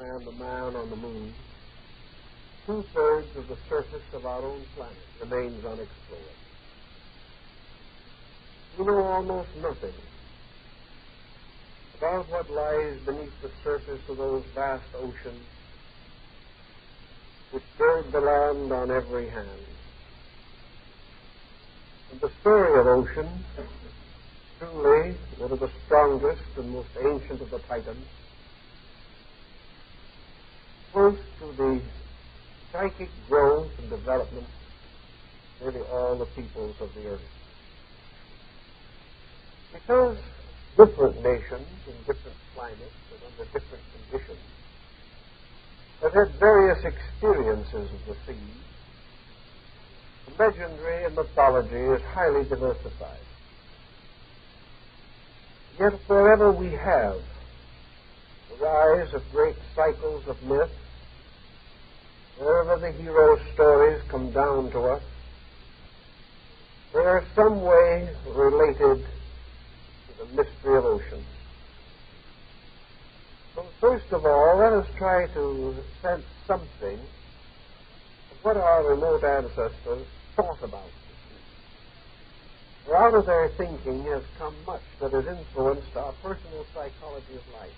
and the man on the moon, 2/3 of the surface of our own planet remains unexplored. We know almost nothing about what lies beneath the surface of those vast oceans which gird the land on every hand. And the story of ocean, truly one of the strongest and most ancient of the Titans, points to the psychic growth and development of nearly all the peoples of the earth. Because different nations in different climates and under different conditions have had various experiences of the sea, the legendary and mythology is highly diversified. Yet wherever we have the rise of great cycles of myth, wherever the hero stories come down to us, they are some way related to the mystery of oceans. So first of all, let us try to sense something of what our remote ancestors thought about the sea. For out of their thinking has come much that has influenced our personal psychology of life.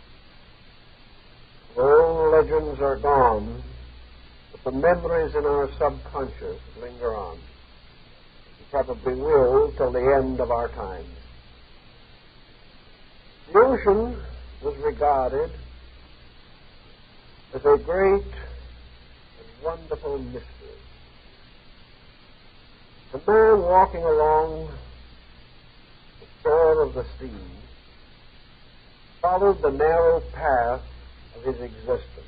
The old legends are gone, but the memories in our subconscious linger on. And probably will till the end of our times. The ocean was regarded as a great and wonderful mystery. The man walking along the shore of the sea followed the narrow path of his existence.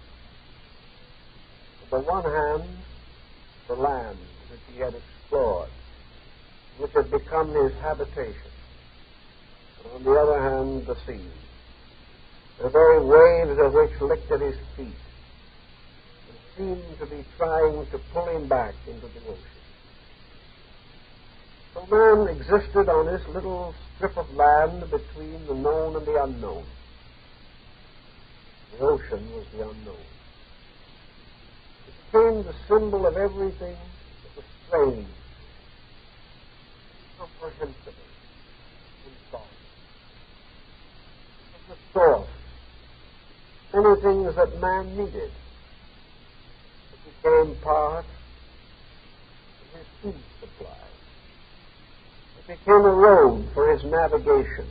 On the one hand, the land which he had explored, which had become his habitation. And on the other hand, the sea, the very waves of which licked at his feet and seemed to be trying to pull him back into the ocean. So man existed on this little strip of land between the known and the unknown. The ocean was the unknown. It became the symbol of everything that was strange, incomprehensible, and thought. It was the source. Many things that man needed. It became part of his food supply. It became a road for his navigation.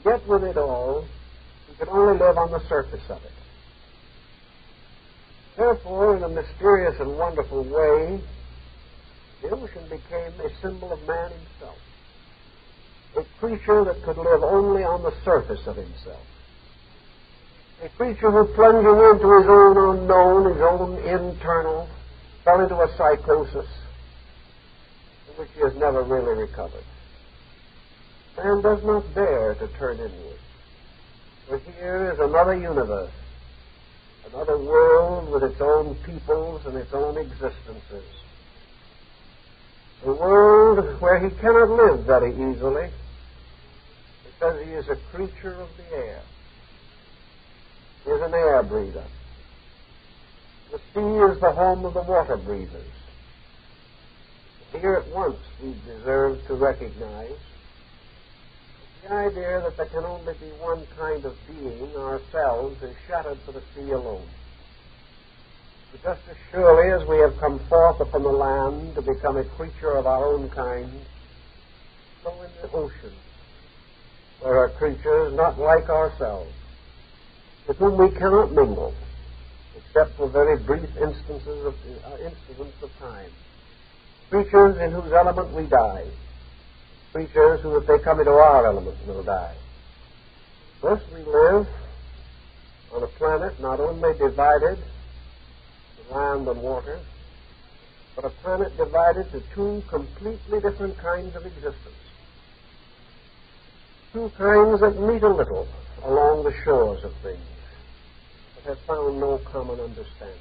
Yet with it all, he could only live on the surface of it. Therefore, in a mysterious and wonderful way, the ocean became a symbol of man himself, a creature that could live only on the surface of himself, a creature who, plunging into his own unknown, his own internal, fell into a psychosis from which he has never really recovered. Man does not dare to turn inward, for here is another universe, another world with its own peoples and its own existences. A world where he cannot live very easily because he is a creature of the air. He is an air breather. The sea is the home of the water breathers. Here at once we deserve to recognize the idea that there can only be one kind of being, ourselves, is shattered for the sea alone. But just as surely as we have come forth upon the land to become a creature of our own kind, so in the ocean there are creatures not like ourselves, with whom we cannot mingle, except for very brief instants of time. Creatures in whose element we die. Creatures who, if they come into our element, will die. Thus we live on a planet not only divided to land and water, but a planet divided to two completely different kinds of existence. Two kinds that meet a little along the shores of things, but have found no common understanding.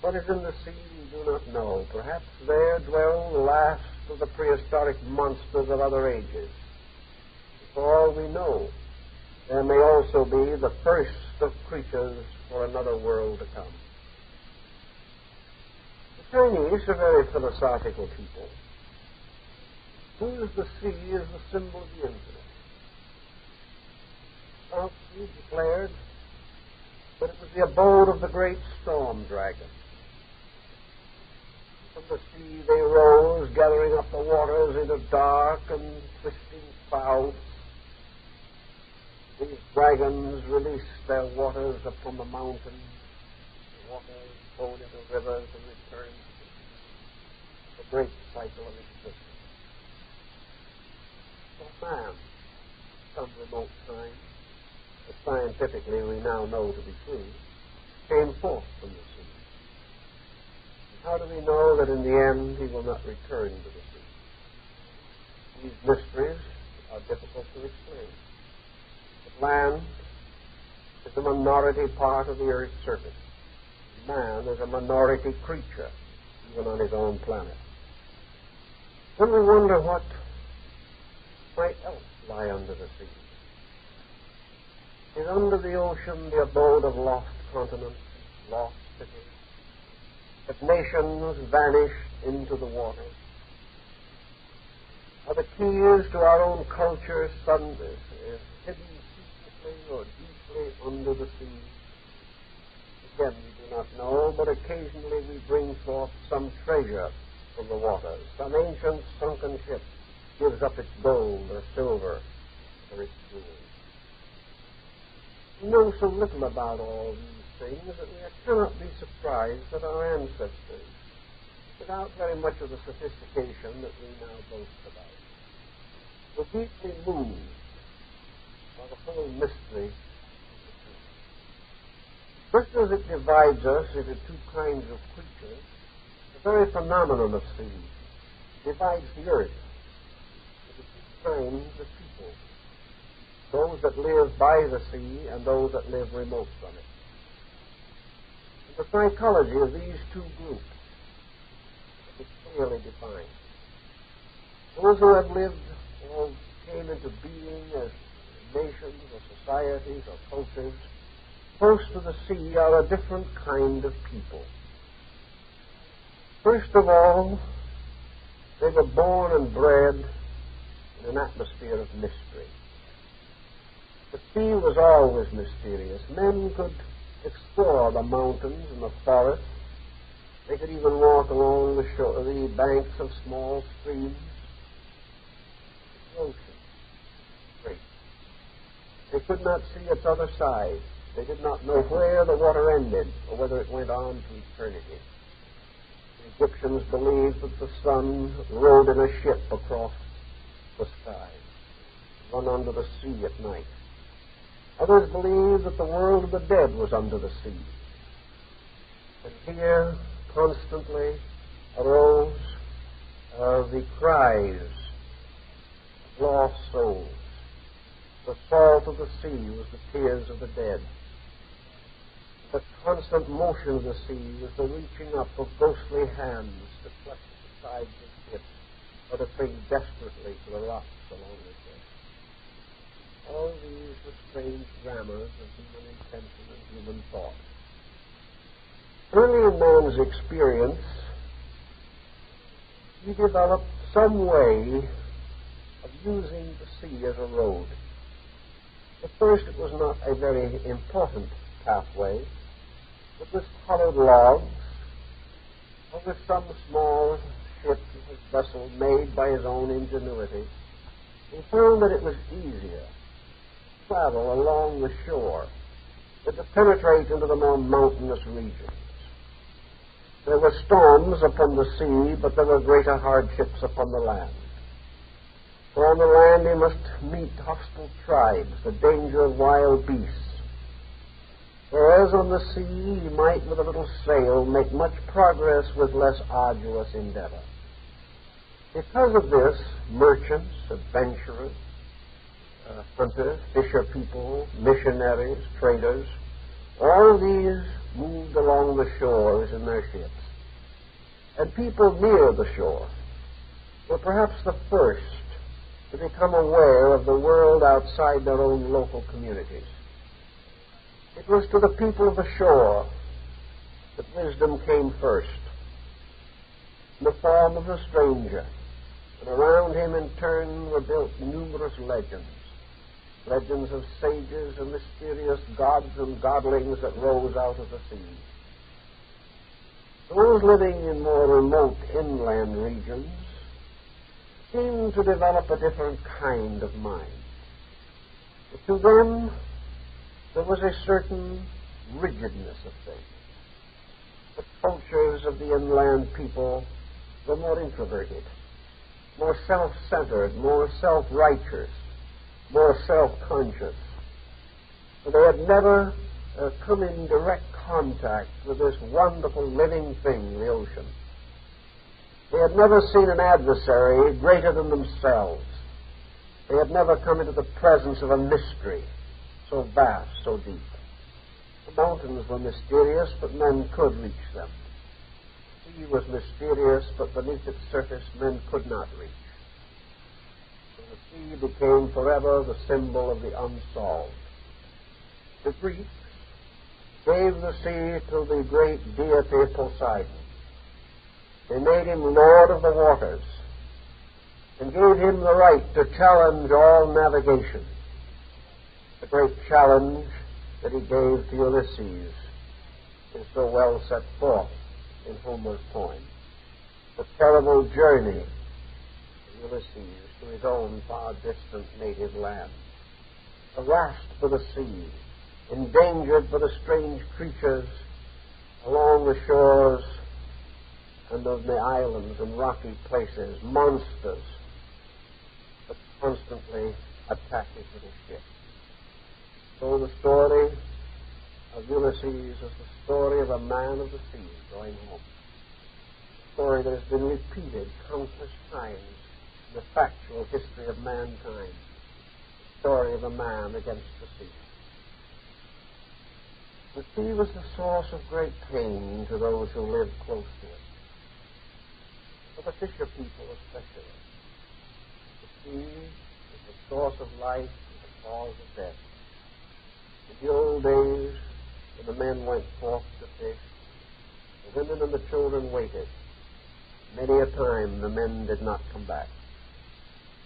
What is in the sea we do not know. Perhaps there dwell the last of the prehistoric monsters of other ages. For all we know, there may also be the first of creatures for another world to come. The Chinese are very philosophical people. To use the sea as the symbol of the infinite. Lao Tzu declared that it was the abode of the great storm dragon. From the sea they rose, gathering up the waters into dark and twisting clouds. These dragons released their waters upon the mountains. The waters flowed into rivers and returned to the great cycle of existence. For man, some remote time, as scientifically we now know to be true, came forth from the sea. And how do we know that in the end he will not return to the sea? These mysteries are difficult to explain. But land is a minority part of the earth's surface. Man is a minority creature, even on his own planet. Then we wonder what might else lie under the sea. Is under the ocean the abode of lost continents, lost cities? Have nations vanished into the water? Are the keys to our own culture hidden secretly or deeply under the sea? Again, we do not know, but occasionally we bring forth some treasure from the waters. Some ancient sunken ship gives up its gold or silver or its jewels. We know so little about all these things that we cannot be surprised that our ancestors, without very much of the sophistication that we now boast about, were deeply moved by the whole mystery of the sea. Just as it divides us into two kinds of creatures, the very phenomenon of sea divides the earth into two kinds of people, those that live by the sea and those that live remote from it. And the psychology of these two groups is clearly defined. Those who have lived or came into being as nations or societies or cultures close to the sea are a different kind of people. First of all, they were born and bred in an atmosphere of mystery. The sea was always mysterious. Men could explore the mountains and the forests. They could even walk along the banks of small streams. The ocean, great. They could not see its other side. They did not know where the water ended or whether it went on to eternity. The Egyptians believed that the sun rode in a ship across the sky, run under the sea at night. Others believed that the world of the dead was under the sea. And here constantly arose the cries of lost souls. The salt of the sea was the tears of the dead. The constant motion of the sea was the reaching up of ghostly hands to clutch the sides of ships or to cling desperately to the rocks along the shore. All these were strange dramas of human intention and human thought. Early in man's experience, he developed some way of using the sea as a road. At first, it was not a very important pathway. It was hollowed logs, or with some small ship or vessel made by his own ingenuity. He found that it was easier to travel along the shore than to penetrate into the more mountainous regions. There were storms upon the sea, but there were greater hardships upon the land. For on the land he must meet hostile tribes, the danger of wild beasts. Whereas on the sea he might, with a little sail, make much progress with less arduous endeavor. Because of this, merchants, adventurers, hunters, fisher people, missionaries, traders, all of these moved along the shores in their ships. And people near the shore were perhaps the first to become aware of the world outside their own local communities. It was to the people of the shore that wisdom came first, in the form of a stranger, and around him in turn were built numerous legends, legends of sages and mysterious gods and godlings that rose out of the sea. Those living in more remote inland regions seemed to develop a different kind of mind. To them, there was a certain rigidness of things. The cultures of the inland people were more introverted, more self-centered, more self-righteous, more self-conscious. They had never come in direct contact with this wonderful living thing, the ocean. They had never seen an adversary greater than themselves. They had never come into the presence of a mystery so vast, so deep. The mountains were mysterious, but men could reach them. The sea was mysterious, but beneath its surface men could not reach. So the sea became forever the symbol of the unsolved. The Greeks gave the sea to the great deity Poseidon. They made him lord of the waters and gave him the right to challenge all navigation. The great challenge that he gave to Ulysses is so well set forth in Homer's poem. The terrible journey of Ulysses to his own far distant native land. Harassed by the sea, endangered by the strange creatures along the shores and of the islands and rocky places, monsters, but constantly attacking little ships. So the story of Ulysses is the story of a man of the sea going home. A story that has been repeated countless times in the factual history of mankind. The story of a man against the sea. The sea was the source of great pain to those who lived close to it. For the fisher people especially. The sea is the source of life and the cause of death. In the old days, when the men went forth to fish, the women and the children waited. Many a time the men did not come back.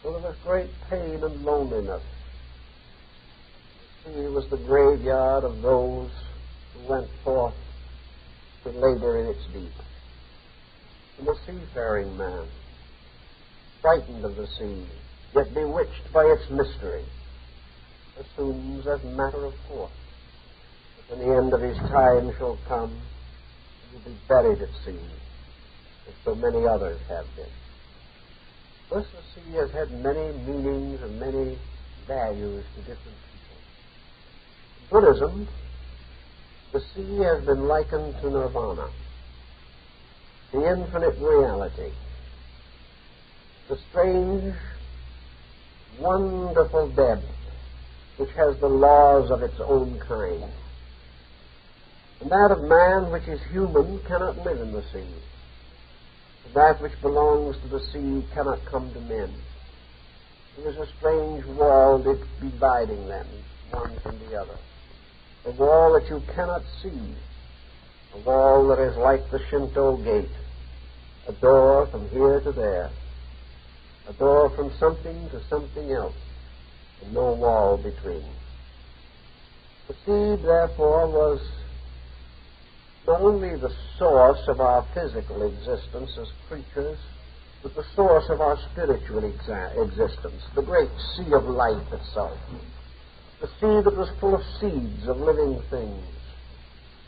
So there was great pain and loneliness. The sea was the graveyard of those who went forth to labor in its deep. And the seafaring man, frightened of the sea, yet bewitched by its mystery, assumes as matter of course that when the end of his time shall come, he will be buried at sea, as so many others have been. Thus the sea has had many meanings and many values to different people. In Buddhism, the sea has been likened to nirvana, the infinite reality, the strange, wonderful depth which has the laws of its own kind. And that of man which is human cannot live in the sea. And that which belongs to the sea cannot come to men. There is a strange wall dividing them, one from the other. A wall that you cannot see. A wall that is like the Shinto gate. A door from here to there. A door from something to something else. And no wall between. The sea, therefore, was not only the source of our physical existence as creatures, but the source of our spiritual existence, the great sea of life itself. The sea that was full of seeds of living things.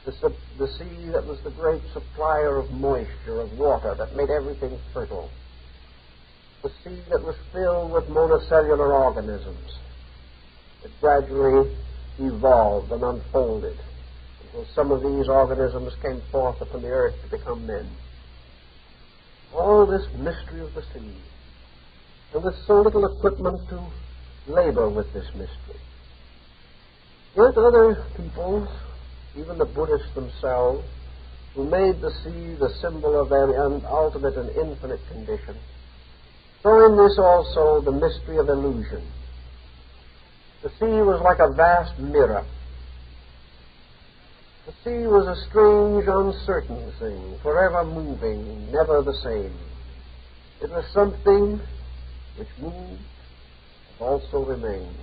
The sea that was the great supplier of moisture, of water, that made everything fertile. The sea that was filled with monocellular organisms that gradually evolved and unfolded until some of these organisms came forth upon the earth to become men. All this mystery of the sea, and with so little equipment to labor with this mystery. Yet other peoples, even the Buddhists themselves, who made the sea the symbol of their ultimate and infinite condition, So in this also the mystery of illusion. The sea was like a vast mirror. The sea was a strange, uncertain thing, forever moving, never the same. It was something which moved and also remained.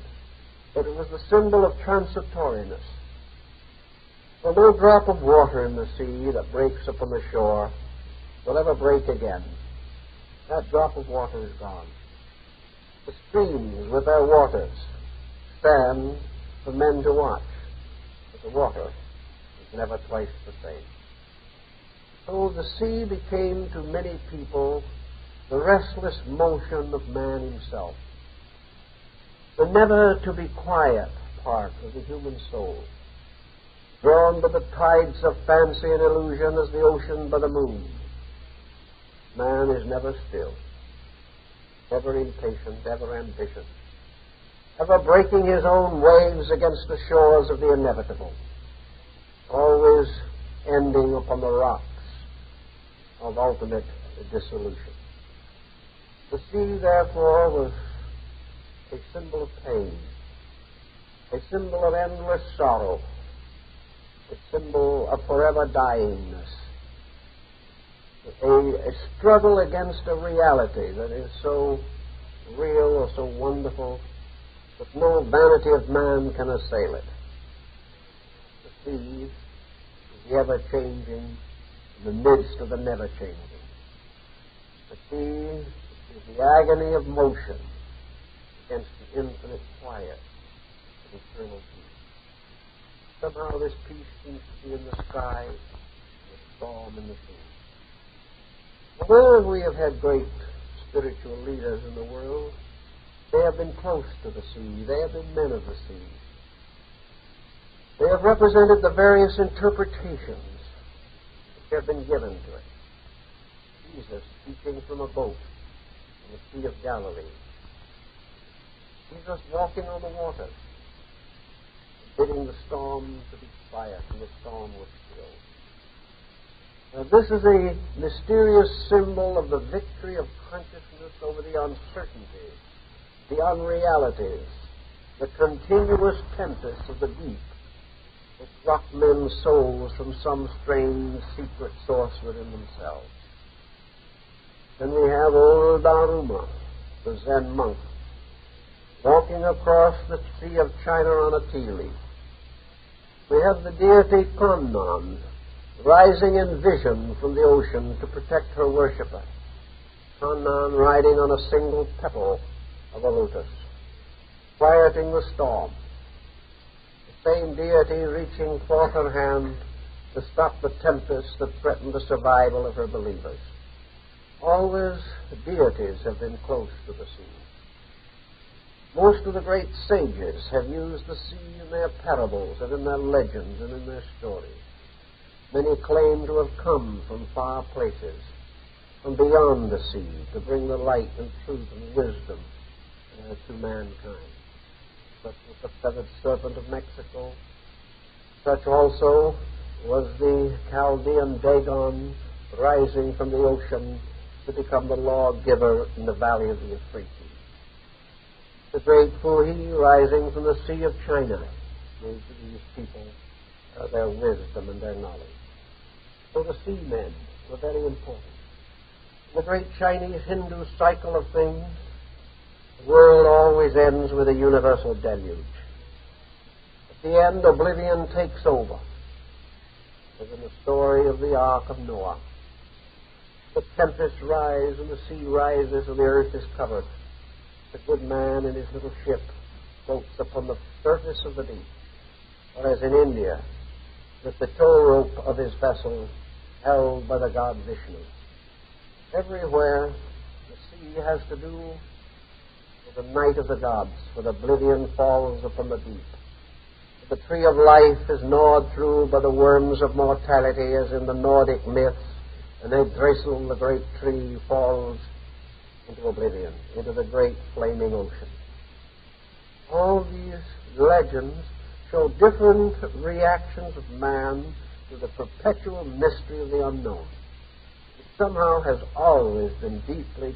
But it was the symbol of transitoriness. For no drop of water in the sea that breaks upon the shore will ever break again. That drop of water is gone. The streams with their waters stand for men to watch, but the water is never twice the same. So the sea became to many people the restless motion of man himself, the never to be quiet part of the human soul, drawn by the tides of fancy and illusion as the ocean by the moon. Man is never still, ever impatient, ever ambitious, ever breaking his own waves against the shores of the inevitable, always ending upon the rocks of ultimate dissolution. The sea, therefore, was a symbol of pain, a symbol of endless sorrow, a symbol of forever dyingness, a struggle against a reality that is so real or so wonderful that no vanity of man can assail it. The sea is the ever-changing in the midst of the never-changing. The sea is the agony of motion against the infinite quiet of eternal peace. Somehow this peace seems to be in the sky, the storm in the sea. Wherever we have had great spiritual leaders in the world, they have been close to the sea. They have been men of the sea. They have represented the various interpretations which have been given to it. Jesus speaking from a boat in the Sea of Galilee. Jesus walking on the waters, bidding the storm to be quiet, and the storm was still. Now, this is a mysterious symbol of the victory of consciousness over the uncertainties, the unrealities, the continuous tempests of the deep which rock men's souls from some strange secret source within themselves. Then we have old Daruma, the Zen monk, walking across the Sea of China on a tea leaf. We have the deity Kannan, rising in vision from the ocean to protect her worshipper. Kannan riding on a single petal of a lotus, quieting the storm. The same deity reaching forth her hand to stop the tempest that threatened the survival of her believers. Always deities have been close to the sea. Most of the great sages have used the sea in their parables and in their legends and in their stories. Many claim to have come from far places, from beyond the sea, to bring the light and truth and wisdom to mankind. Such was the feathered serpent of Mexico. Such also was the Chaldean Dagon rising from the ocean to become the lawgiver in the valley of the Euphrates. The great Fuhi rising from the Sea of China gave to these people their wisdom and their knowledge. So the seamen were very important. The great Chinese Hindu cycle of things, the world always ends with a universal deluge. At the end, oblivion takes over, as in the story of the Ark of Noah. The tempests rise and the sea rises and the earth is covered. The good man in his little ship floats upon the surface of the deep, whereas in India, with the tow rope of his vessel held by the god Vishnu. Everywhere the sea has to do with the night of the gods, when oblivion falls upon the deep. The tree of life is gnawed through by the worms of mortality, as in the Nordic myths, and Yggdrasil, the great tree, falls into oblivion, into the great flaming ocean. All these legends show different reactions of man to the perpetual mystery of the unknown. It somehow has always been deeply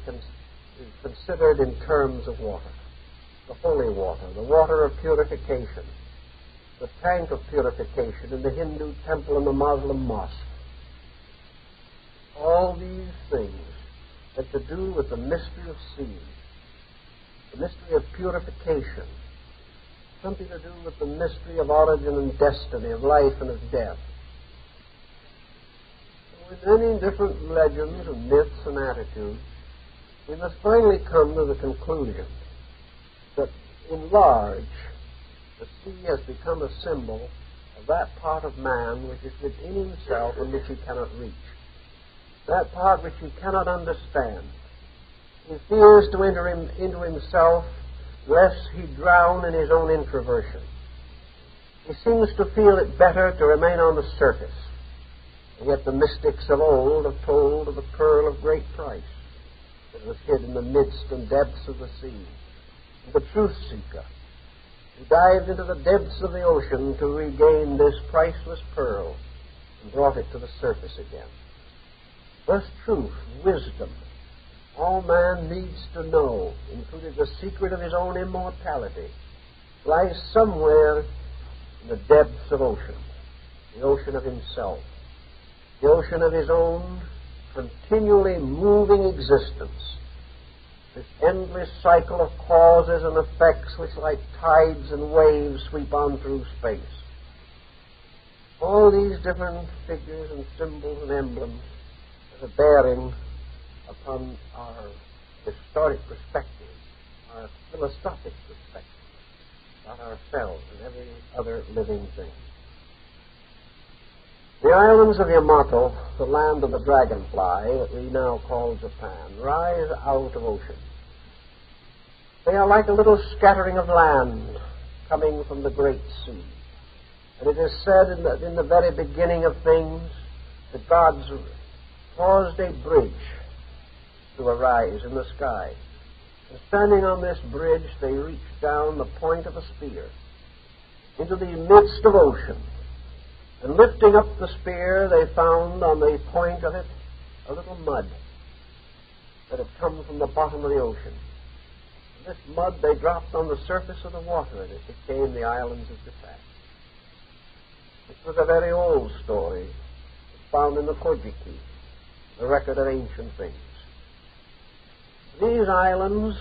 is considered in terms of water. The holy water, the water of purification, the tank of purification in the Hindu temple and the Muslim mosque. All these things have to do with the mystery of seed, the mystery of purification, something to do with the mystery of origin and destiny, of life and of death. With many different legends and myths and attitudes, we must finally come to the conclusion that, in large, the sea has become a symbol of that part of man which is within himself and which he cannot reach, that part which he cannot understand. He fears to enter into himself lest he drown in his own introversion. He seems to feel it better to remain on the surface. And yet the mystics of old have told of the pearl of great price that was hid in the midst and depths of the sea, and the truth seeker who dived into the depths of the ocean to regain this priceless pearl and brought it to the surface again. Thus truth, wisdom, all man needs to know, including the secret of his own immortality, lies somewhere in the depths of ocean, the ocean of himself, the ocean of his own continually moving existence, this endless cycle of causes and effects which like tides and waves sweep on through space. All these different figures and symbols and emblems have a bearing upon our historic perspective, our philosophic perspective about ourselves and every other living thing. The islands of Yamato, the land of the dragonfly that we now call Japan, rise out of ocean. They are like a little scattering of land coming from the great sea. And it is said in the very beginning of things that God's caused a bridge to arise in the sky. And standing on this bridge, they reached down the point of a spear into the midst of ocean. And lifting up the spear, they found on the point of it a little mud that had come from the bottom of the ocean. And this mud they dropped on the surface of the water, and it became the islands of Japan. It was a very old story. It's found in the Kojiki, the record of ancient things. These islands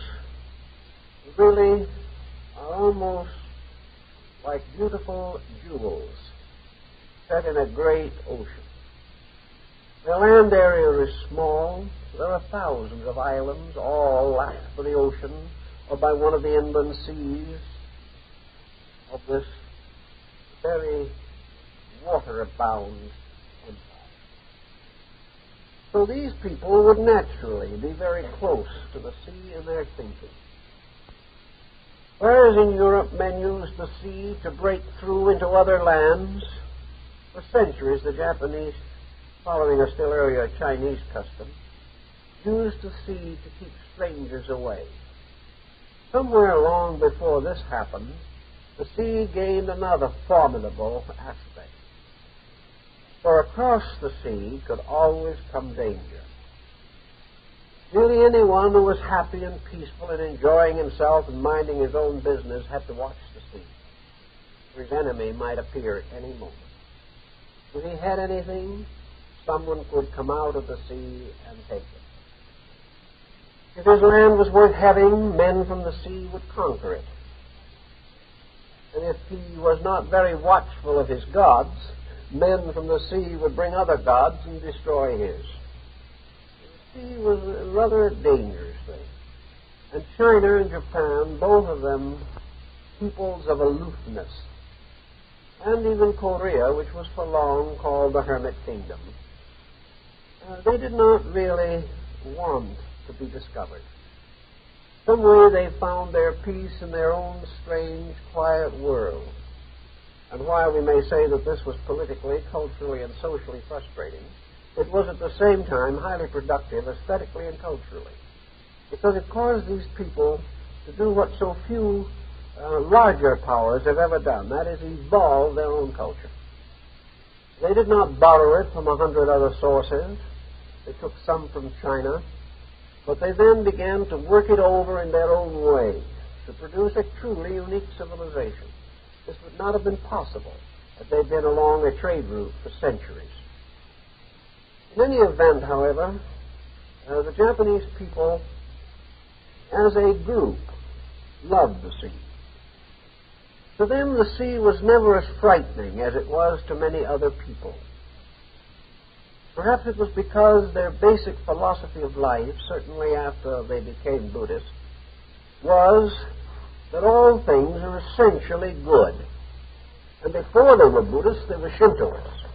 really are almost like beautiful jewels set in a great ocean. The land area is small. There are thousands of islands, all lashed by the ocean or by one of the inland seas of this very water-bound empire. So these people would naturally be very close to the sea in their thinking. Whereas in Europe men used the sea to break through into other lands, for centuries the Japanese, following a still earlier Chinese custom, used the sea to keep strangers away. Somewhere long before this happened, the sea gained another formidable aspect. For across the sea could always come danger. Nearly anyone who was happy and peaceful and enjoying himself and minding his own business had to watch the sea, for his enemy might appear at any moment. If he had anything, someone could come out of the sea and take it. If his land was worth having, men from the sea would conquer it. And if he was not very watchful of his gods, men from the sea would bring other gods and destroy his. The sea was rather a dangerous thing. And China and Japan, both of them peoples of aloofness, and even Korea, which was for long called the Hermit Kingdom, they did not really want to be discovered. Some way they found their peace in their own strange, quiet world. And while we may say that this was politically, culturally, and socially frustrating, it was at the same time highly productive aesthetically and culturally, because it caused these people to do what so few larger powers have ever done, that is, evolve their own culture. They did not borrow it from 100 other sources. They took some from China, But they then began to work it over in their own way to produce a truly unique civilization. This would not have been possible had they been along a trade route for centuries. In any event, however, the Japanese people, as a group, loved the sea. To them, the sea was never as frightening as it was to many other people. Perhaps it was because their basic philosophy of life, certainly after they became Buddhists, was that all things are essentially good. And before they were Buddhists, they were Shintoists.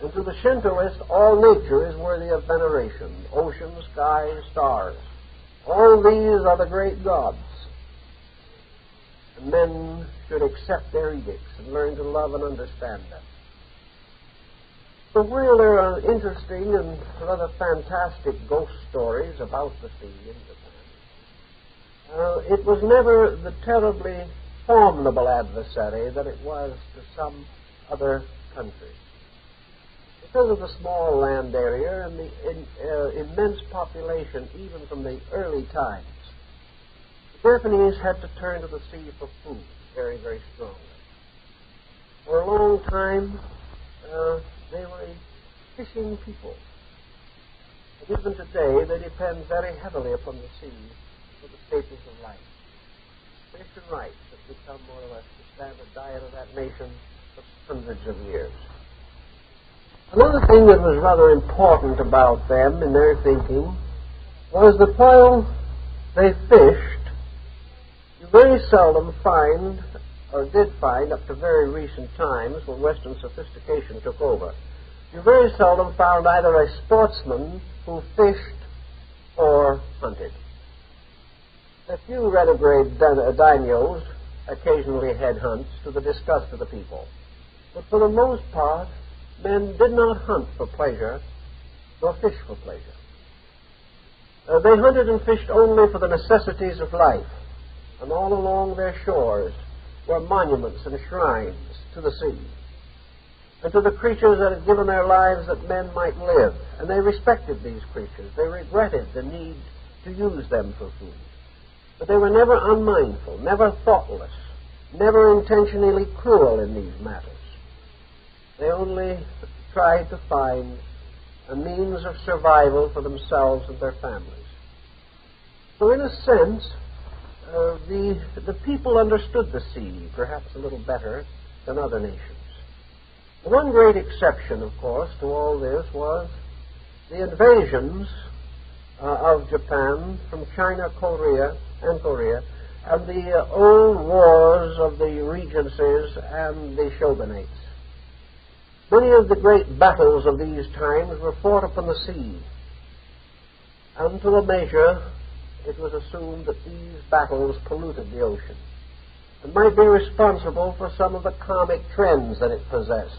And to the Shintoist, all nature is worthy of veneration. Ocean, sky, stars. All these are the great gods. And men should accept their edicts and learn to love and understand them. So while there are interesting and rather fantastic ghost stories about the sea in Japan, it was never the terribly formidable adversary that it was to some other countries. Because of the small land area and the immense population, even from the early times, the Japanese had to turn to the sea for food very, very strongly. For a long time, they were a fishing people. And even today, they depend very heavily upon the sea for the staples of life. Fish and rice have become more or less the standard diet of that nation for hundreds of years. Another thing that was rather important about them in their thinking was that while they fished, you very seldom find, or did find up to very recent times when Western sophistication took over, you very seldom found either a sportsman who fished or hunted. A few renegade daimyos occasionally had hunts to the disgust of the people, but for the most part, men did not hunt for pleasure, nor fish for pleasure. They hunted and fished only for the necessities of life, and all along their shores were monuments and shrines to the sea, and to the creatures that had given their lives that men might live. And they respected these creatures. They regretted the need to use them for food. But they were never unmindful, never thoughtless, never intentionally cruel in these matters. They only tried to find a means of survival for themselves and their families. So in a sense, the people understood the sea perhaps a little better than other nations. The one great exception, of course, to all this was the invasions of Japan from China, Korea, and the old wars of the regencies and the shogunates. Many of the great battles of these times were fought upon the sea, and to a measure it was assumed that these battles polluted the ocean and might be responsible for some of the comic trends that it possessed.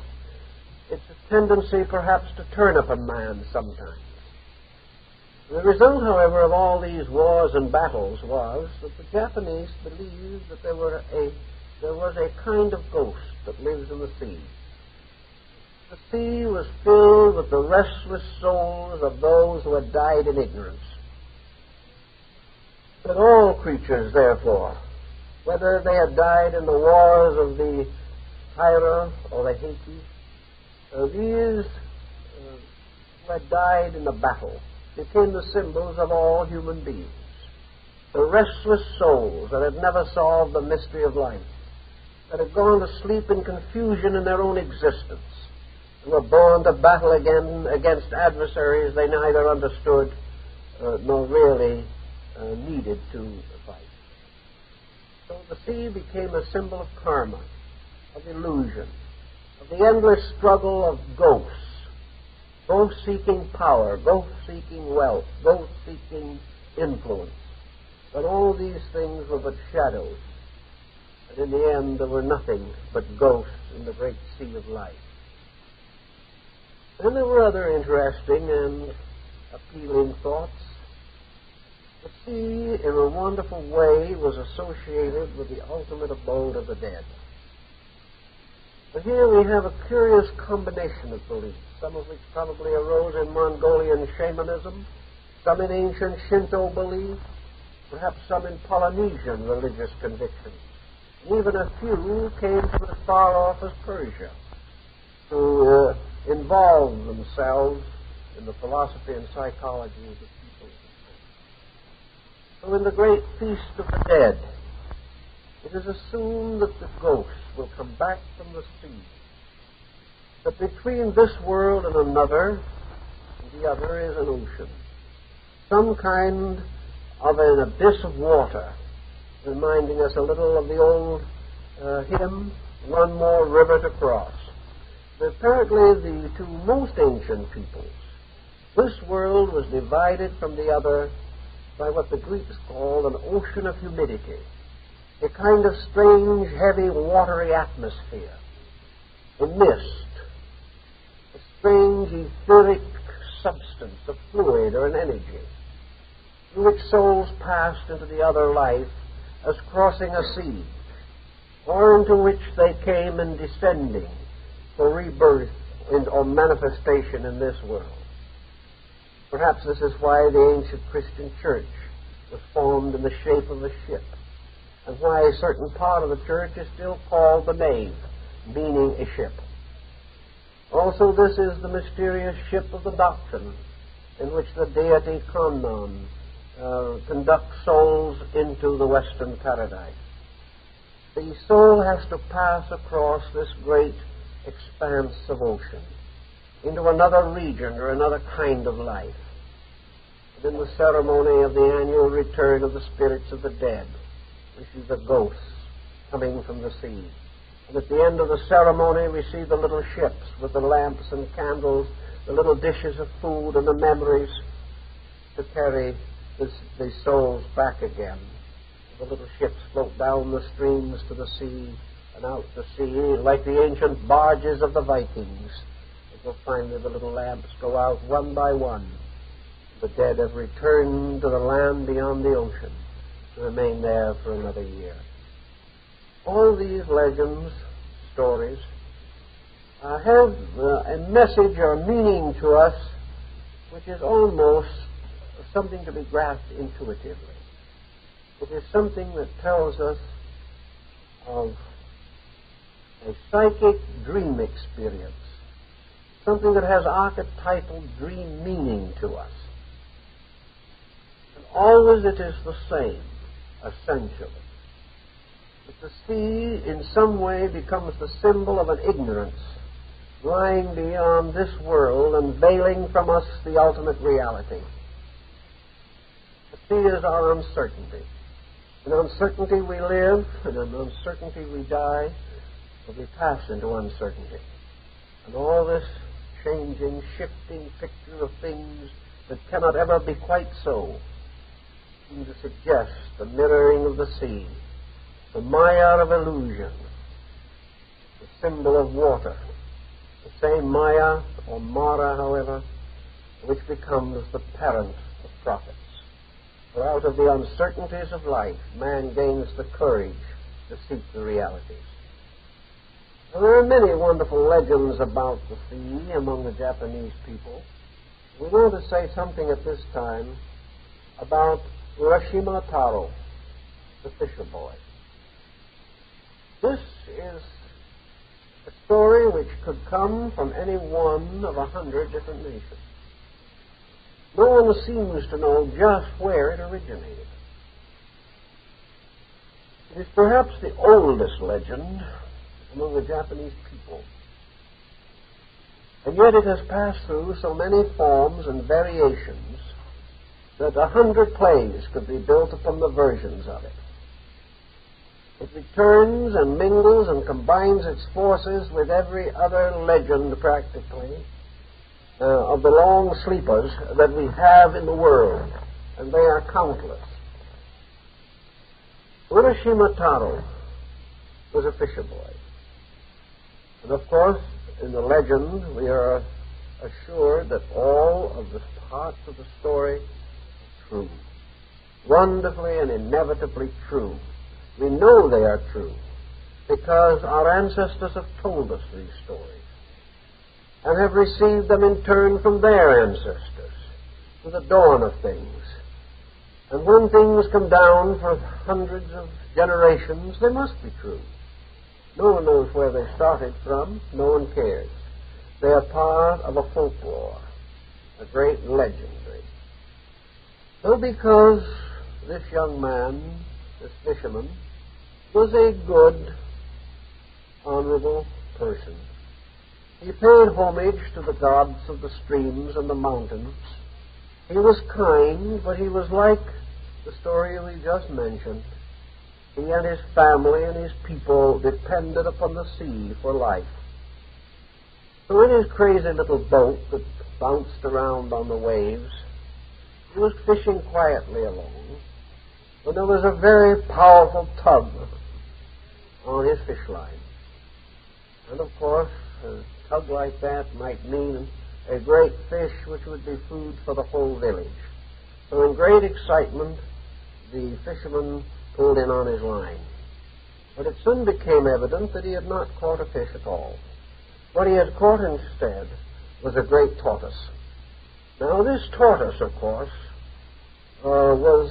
Its tendency perhaps to turn upon man sometimes. The result, however, of all these wars and battles was that the Japanese believed that there was a kind of ghost that lives in the sea. The sea was filled with the restless souls of those who had died in ignorance. That all creatures, therefore, whether they had died in the wars of the Taira or the Heiki, these who had died in the battle became the symbols of all human beings. The restless souls that had never solved the mystery of life, that had gone to sleep in confusion in their own existence, and were born to battle again against adversaries they neither understood nor really needed to fight. So the sea became a symbol of karma, of illusion, of the endless struggle of ghosts, ghosts seeking power, ghosts seeking wealth, ghosts seeking influence. But all these things were but shadows, and in the end there were nothing but ghosts in the great sea of life. And there were other interesting and appealing thoughts. The sea, in a wonderful way, was associated with the ultimate abode of the dead. But here we have a curious combination of beliefs, some of which probably arose in Mongolian shamanism, some in ancient Shinto belief, perhaps some in Polynesian religious conviction. And even a few came from as far off as Persia to involve themselves in the philosophy and psychology of the people. So in the great feast of the dead, it is assumed that the ghosts will come back from the sea, that between this world and another, the other is an ocean, some kind of an abyss of water, reminding us a little of the old hymn, One More River to Cross. But apparently the two most ancient peoples, this world was divided from the other by what the Greeks called an ocean of humidity, a kind of strange, heavy, watery atmosphere, a mist, a strange, etheric substance, a fluid or an energy, through which souls passed into the other life as crossing a sea, or into which they came in descending for rebirth or manifestation in this world. Perhaps this is why the ancient Christian church was formed in the shape of a ship, and why a certain part of the church is still called the nave, meaning a ship. Also, this is the mysterious ship of the doctrine, in which the deity Kannan conducts souls into the western paradise. The soul has to pass across this great expanse of ocean into another region or another kind of life. And in the ceremony of the annual return of the spirits of the dead, we see the ghosts coming from the sea. And at the end of the ceremony, we see the little ships with the lamps and candles, the little dishes of food and the memories to carry the souls back again. The little ships float down the streams to the sea and out to sea like the ancient barges of the Vikings. Until finally the little lamps go out one by one. The dead have returned to the land beyond the ocean to remain there for another year. All these legends, stories, have a message or meaning to us which is almost something to be grasped intuitively. It is something that tells us of a psychic dream experience, something that has archetypal dream meaning to us. And always it is the same, essentially. That the sea in some way becomes the symbol of an ignorance lying beyond this world and veiling from us the ultimate reality. The sea is our uncertainty. In uncertainty we live, and in uncertainty we die, but we pass into uncertainty. And all this changing, shifting picture of things that cannot ever be quite so seem to suggest the mirroring of the sea, the Maya of illusion, the symbol of water, the same Maya or Mara, however, which becomes the parent of prophets. For out of the uncertainties of life, man gains the courage to seek the realities. Now, there are many wonderful legends about the sea among the Japanese people. We want to say something at this time about Urashima Taro, the fisher boy. This is a story which could come from any one of 100 different nations. No one seems to know just where it originated. It is perhaps the oldest legend among the Japanese people. And yet it has passed through so many forms and variations that 100 plays could be built upon the versions of it. It returns and mingles and combines its forces with every other legend, practically, of the long sleepers that we have in the world, and they are countless. Urashima Taro was a fisher boy. And of course, in the legend, we are assured that all of the parts of the story are true. Wonderfully and inevitably true. We know they are true because our ancestors have told us these stories and have received them in turn from their ancestors, to the dawn of things. And when things come down for hundreds of generations, they must be true. No one knows where they started from. No one cares. They are part of a folklore, a great legendary. So because this young man, this fisherman, was a good, honorable person, he paid homage to the gods of the streams and the mountains. He was kind, but he was like the story we just mentioned. He and his family and his people depended upon the sea for life. So in his crazy little boat that bounced around on the waves, he was fishing quietly along when there was a very powerful tug on his fish line. And of course, a tug like that might mean a great fish which would be food for the whole village. So in great excitement, the fisherman pulled in on his line. But it soon became evident that he had not caught a fish at all. What he had caught instead was a great tortoise. Now this tortoise, of course, was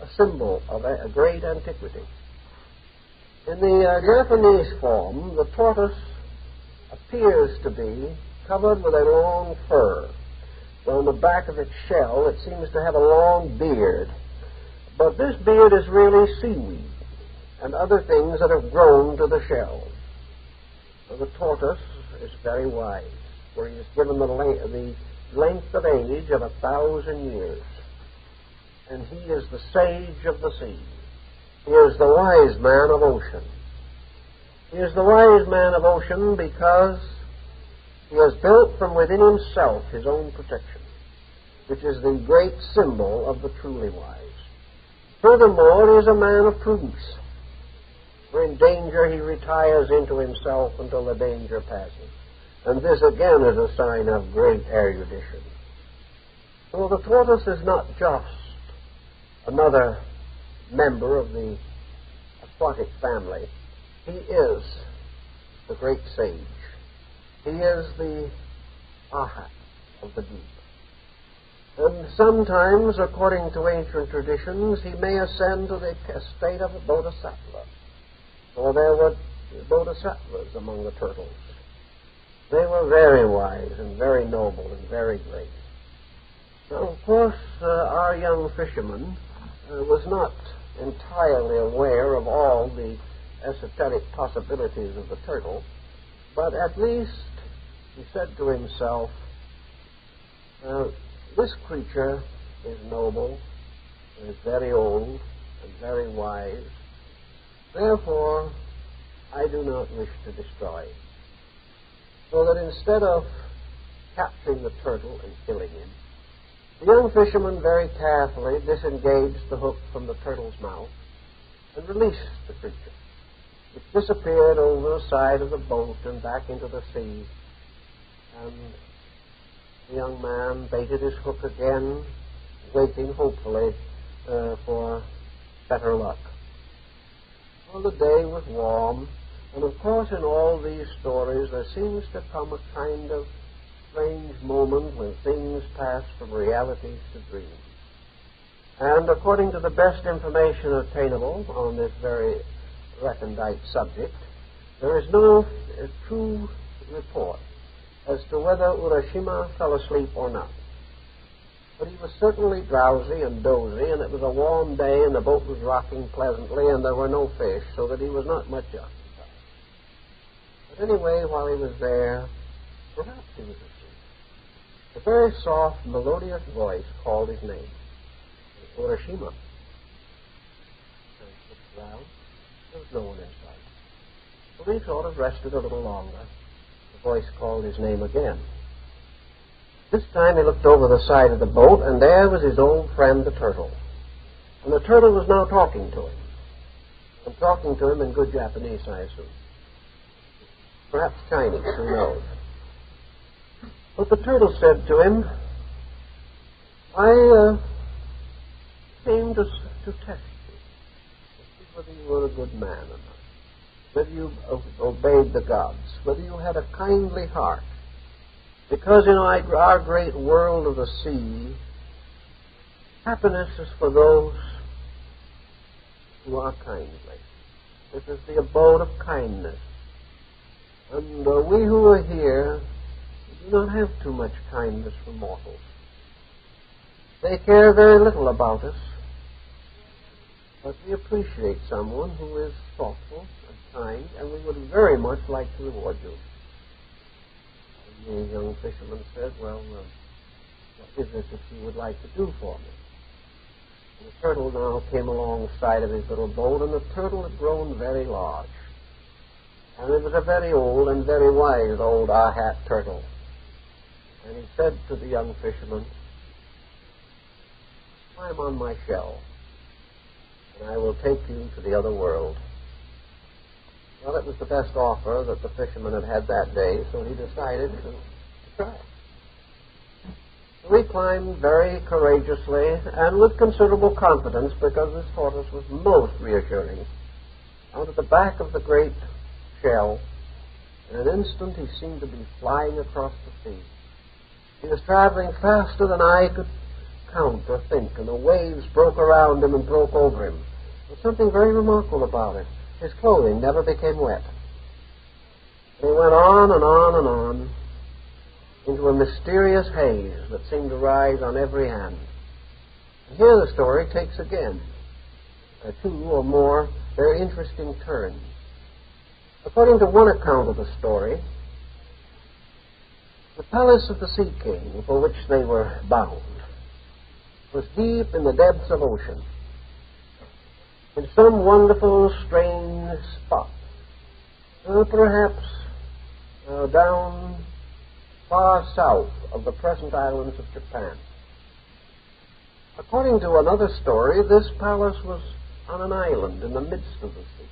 a symbol of a great antiquity. In the Japanese form, the tortoise appears to be covered with a long fur. On the back of its shell, it seems to have a long beard. But this beard is really seaweed and other things that have grown to the shell. So the tortoise is very wise, for he is given the length of age of 1,000 years. And he is the sage of the sea. He is the wise man of ocean. He is the wise man of ocean because he has built from within himself his own protection, which is the great symbol of the truly wise. Furthermore, he is a man of prudence. For in danger he retires into himself until the danger passes. And this again is a sign of great erudition. So the tortoise is not just another member of the aquatic family. He is the great sage. He is the Ahat of the deep. And sometimes, according to ancient traditions, he may ascend to the estate of a bodhisattva. For there were bodhisattvas among the turtles. They were very wise and very noble and very great. Now, of course, our young fisherman was not entirely aware of all the esoteric possibilities of the turtle, but at least he said to himself, this creature is noble, is very old, and very wise. Therefore, I do not wish to destroy it. So that instead of capturing the turtle and killing him, the young fisherman very carefully disengaged the hook from the turtle's mouth and released the creature. It disappeared over the side of the boat and back into the sea, and the young man baited his hook again, waiting hopefully for better luck. Well, the day was warm, and of course in all these stories there seems to come a kind of strange moment when things pass from realities to dreams. And according to the best information obtainable on this very recondite subject, there is no true report as to whether Urashima fell asleep or not. But he was certainly drowsy and dozy, and it was a warm day, and the boat was rocking pleasantly, and there were no fish, so that he was not much occupied. But anyway, while he was there, perhaps he was asleep. A very soft, melodious voice called his name, Urashima. And he looked around. There was no one in sight. So he sort of rested a little longer. The voice called his name again. This time he looked over the side of the boat, and there was his old friend, the turtle. And the turtle was now talking to him. And talking to him in good Japanese, I assume. Perhaps Chinese, who knows. But the turtle said to him, I came to test you, to see whether you were a good man or not, whether you obeyed the gods, whether you had a kindly heart. Because in our great world of the sea, Happiness is for those who are kindly. This is the abode of kindness. And we who are here do not have too much kindness for mortals. They care very little about us, but we appreciate someone who is thoughtful and kind, and we would very much like to reward you. And the young fisherman said, well, what is it that you would like to do for me? And the turtle now came alongside of his little boat, and the turtle had grown very large. And it was a very old and very wise old Ahat turtle. And he said to the young fisherman, climb on my shell, and I will take you to the other world. Well, it was the best offer that the fisherman had had that day, so he decided to try it. So he climbed very courageously and with considerable confidence, because this tortoise was most reassuring, out at the back of the great shell. In an instant he seemed to be flying across the sea. He was traveling faster than I could count or think, and the waves broke around him and broke over him. There was something very remarkable about it. His clothing never became wet. And he went on and on and on into a mysterious haze that seemed to rise on every hand. And here the story takes again two or more very interesting turns. According to one account of the story, the palace of the Sea King, for which they were bound, was deep in the depths of ocean, in some wonderful, strange spot, perhaps down far south of the present islands of Japan. According to another story, this palace was on an island in the midst of the sea.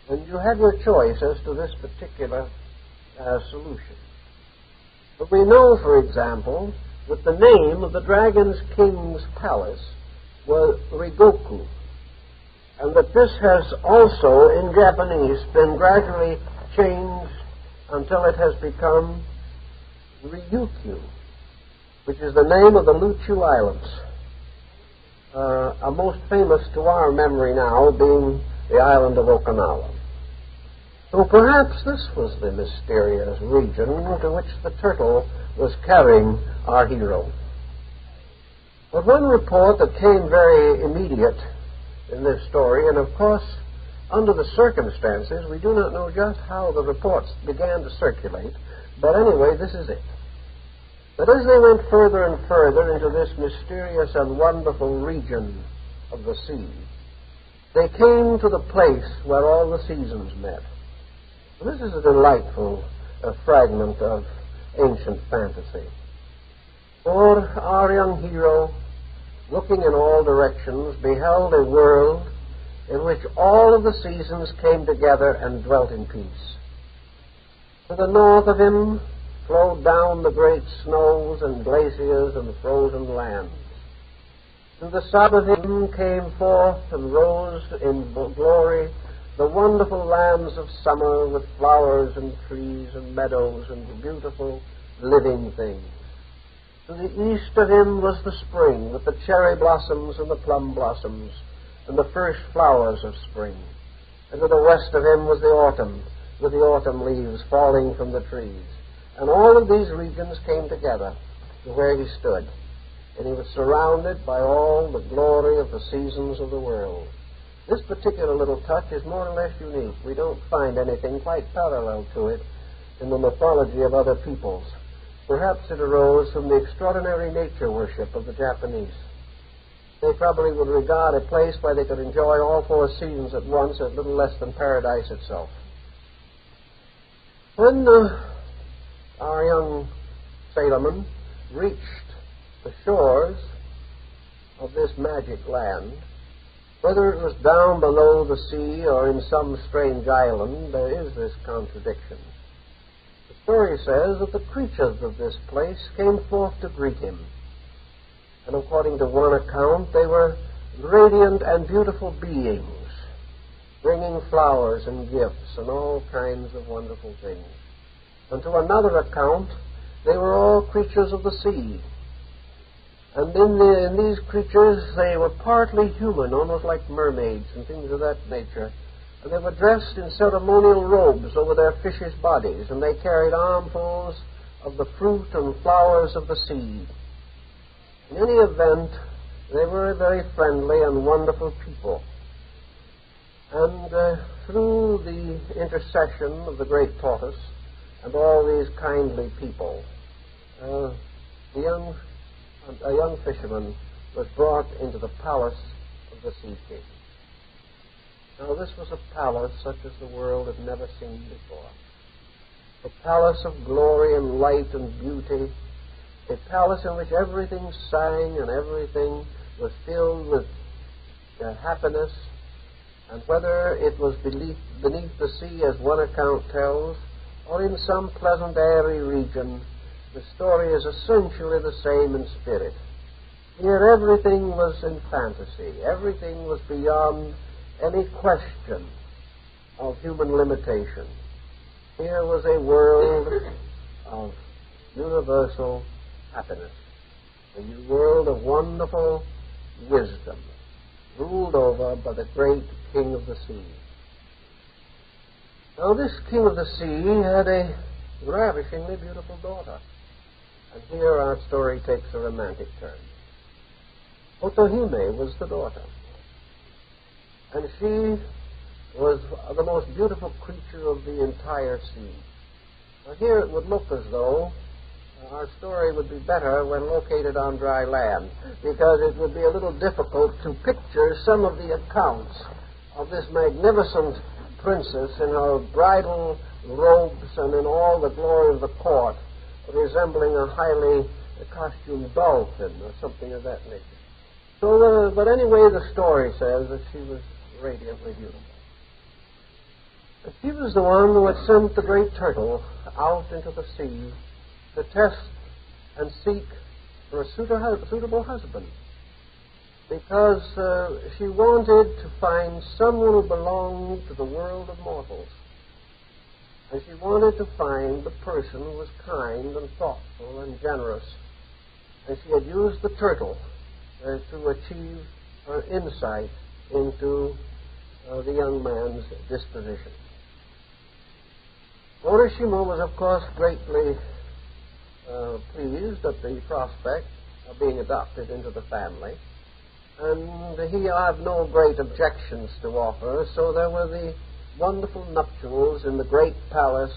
And you have your choice as to this particular solution. But we know, for example, that the name of the Dragon's King's palace was Rigoku, and that this has also, in Japanese, been gradually changed until it has become Ryukyu, which is the name of the Luchu Islands, a most famous to our memory now being the island of Okinawa. So perhaps this was the mysterious region to which the turtle was carrying our hero. But one report that came very immediate in this story, and of course, under the circumstances, we do not know just how the reports began to circulate, but anyway, this is it. That as they went further and further into this mysterious and wonderful region of the sea, they came to the place where all the seasons met. This is a delightful fragment of ancient fantasy. For our young hero, looking in all directions, beheld a world in which all of the seasons came together and dwelt in peace. To the north of him flowed down the great snows and glaciers and frozen lands. To the south of him came forth and rose in glory the wonderful lands of summer, with flowers and trees and meadows and beautiful living things. To the east of him was the spring, with the cherry blossoms and the plum blossoms and the first flowers of spring. And to the west of him was the autumn, with the autumn leaves falling from the trees. And all of these regions came together to where he stood, and he was surrounded by all the glory of the seasons of the world. This particular little touch is more or less unique. We don't find anything quite parallel to it in the mythology of other peoples. Perhaps it arose from the extraordinary nature worship of the Japanese. They probably would regard a place where they could enjoy all four seasons at once as little less than paradise itself. When our young sailorman reached the shores of this magic land, whether it was down below the sea or in some strange island, there is this contradiction. The story says that the creatures of this place came forth to greet him. And according to one account, they were radiant and beautiful beings, bringing flowers and gifts and all kinds of wonderful things. And to another account, they were all creatures of the sea, And in these creatures, they were partly human, almost like mermaids and things of that nature. And they were dressed in ceremonial robes over their fishes' bodies, and they carried armfuls of the fruit and flowers of the sea. In any event, they were a very friendly and wonderful people. And through the intercession of the great tortoise and all these kindly people, a young fisherman was brought into the palace of the Sea King. Now, this was a palace such as the world had never seen before. A palace of glory and light and beauty. A palace in which everything sang and everything was filled with happiness. And whether it was beneath the sea, as one account tells, or in some pleasant airy region, the story is essentially the same in spirit. Here everything was in fantasy. Everything was beyond any question of human limitation. Here was a world of universal happiness, a world of wonderful wisdom, ruled over by the great King of the Sea. Now, this King of the Sea had a ravishingly beautiful daughter. And here our story takes a romantic turn. Otohime was the daughter. And she was the most beautiful creature of the entire sea. Now, here it would look as though our story would be better when located on dry land, because it would be a little difficult to picture some of the accounts of this magnificent princess in her bridal robes and in all the glory of the court, resembling a highly costumed dolphin or something of that nature. So, but anyway, the story says that she was radiantly beautiful. And she was the one who had sent the great turtle out into the sea to test and seek for a suitable husband, because she wanted to find someone who belonged to the world of mortals. And she wanted to find the person who was kind and thoughtful and generous. And she had used the turtle to achieve her insight into the young man's disposition. Orishima was, of course, greatly pleased at the prospect of being adopted into the family. And he had no great objections to offer, so there were the wonderful nuptials in the great palace,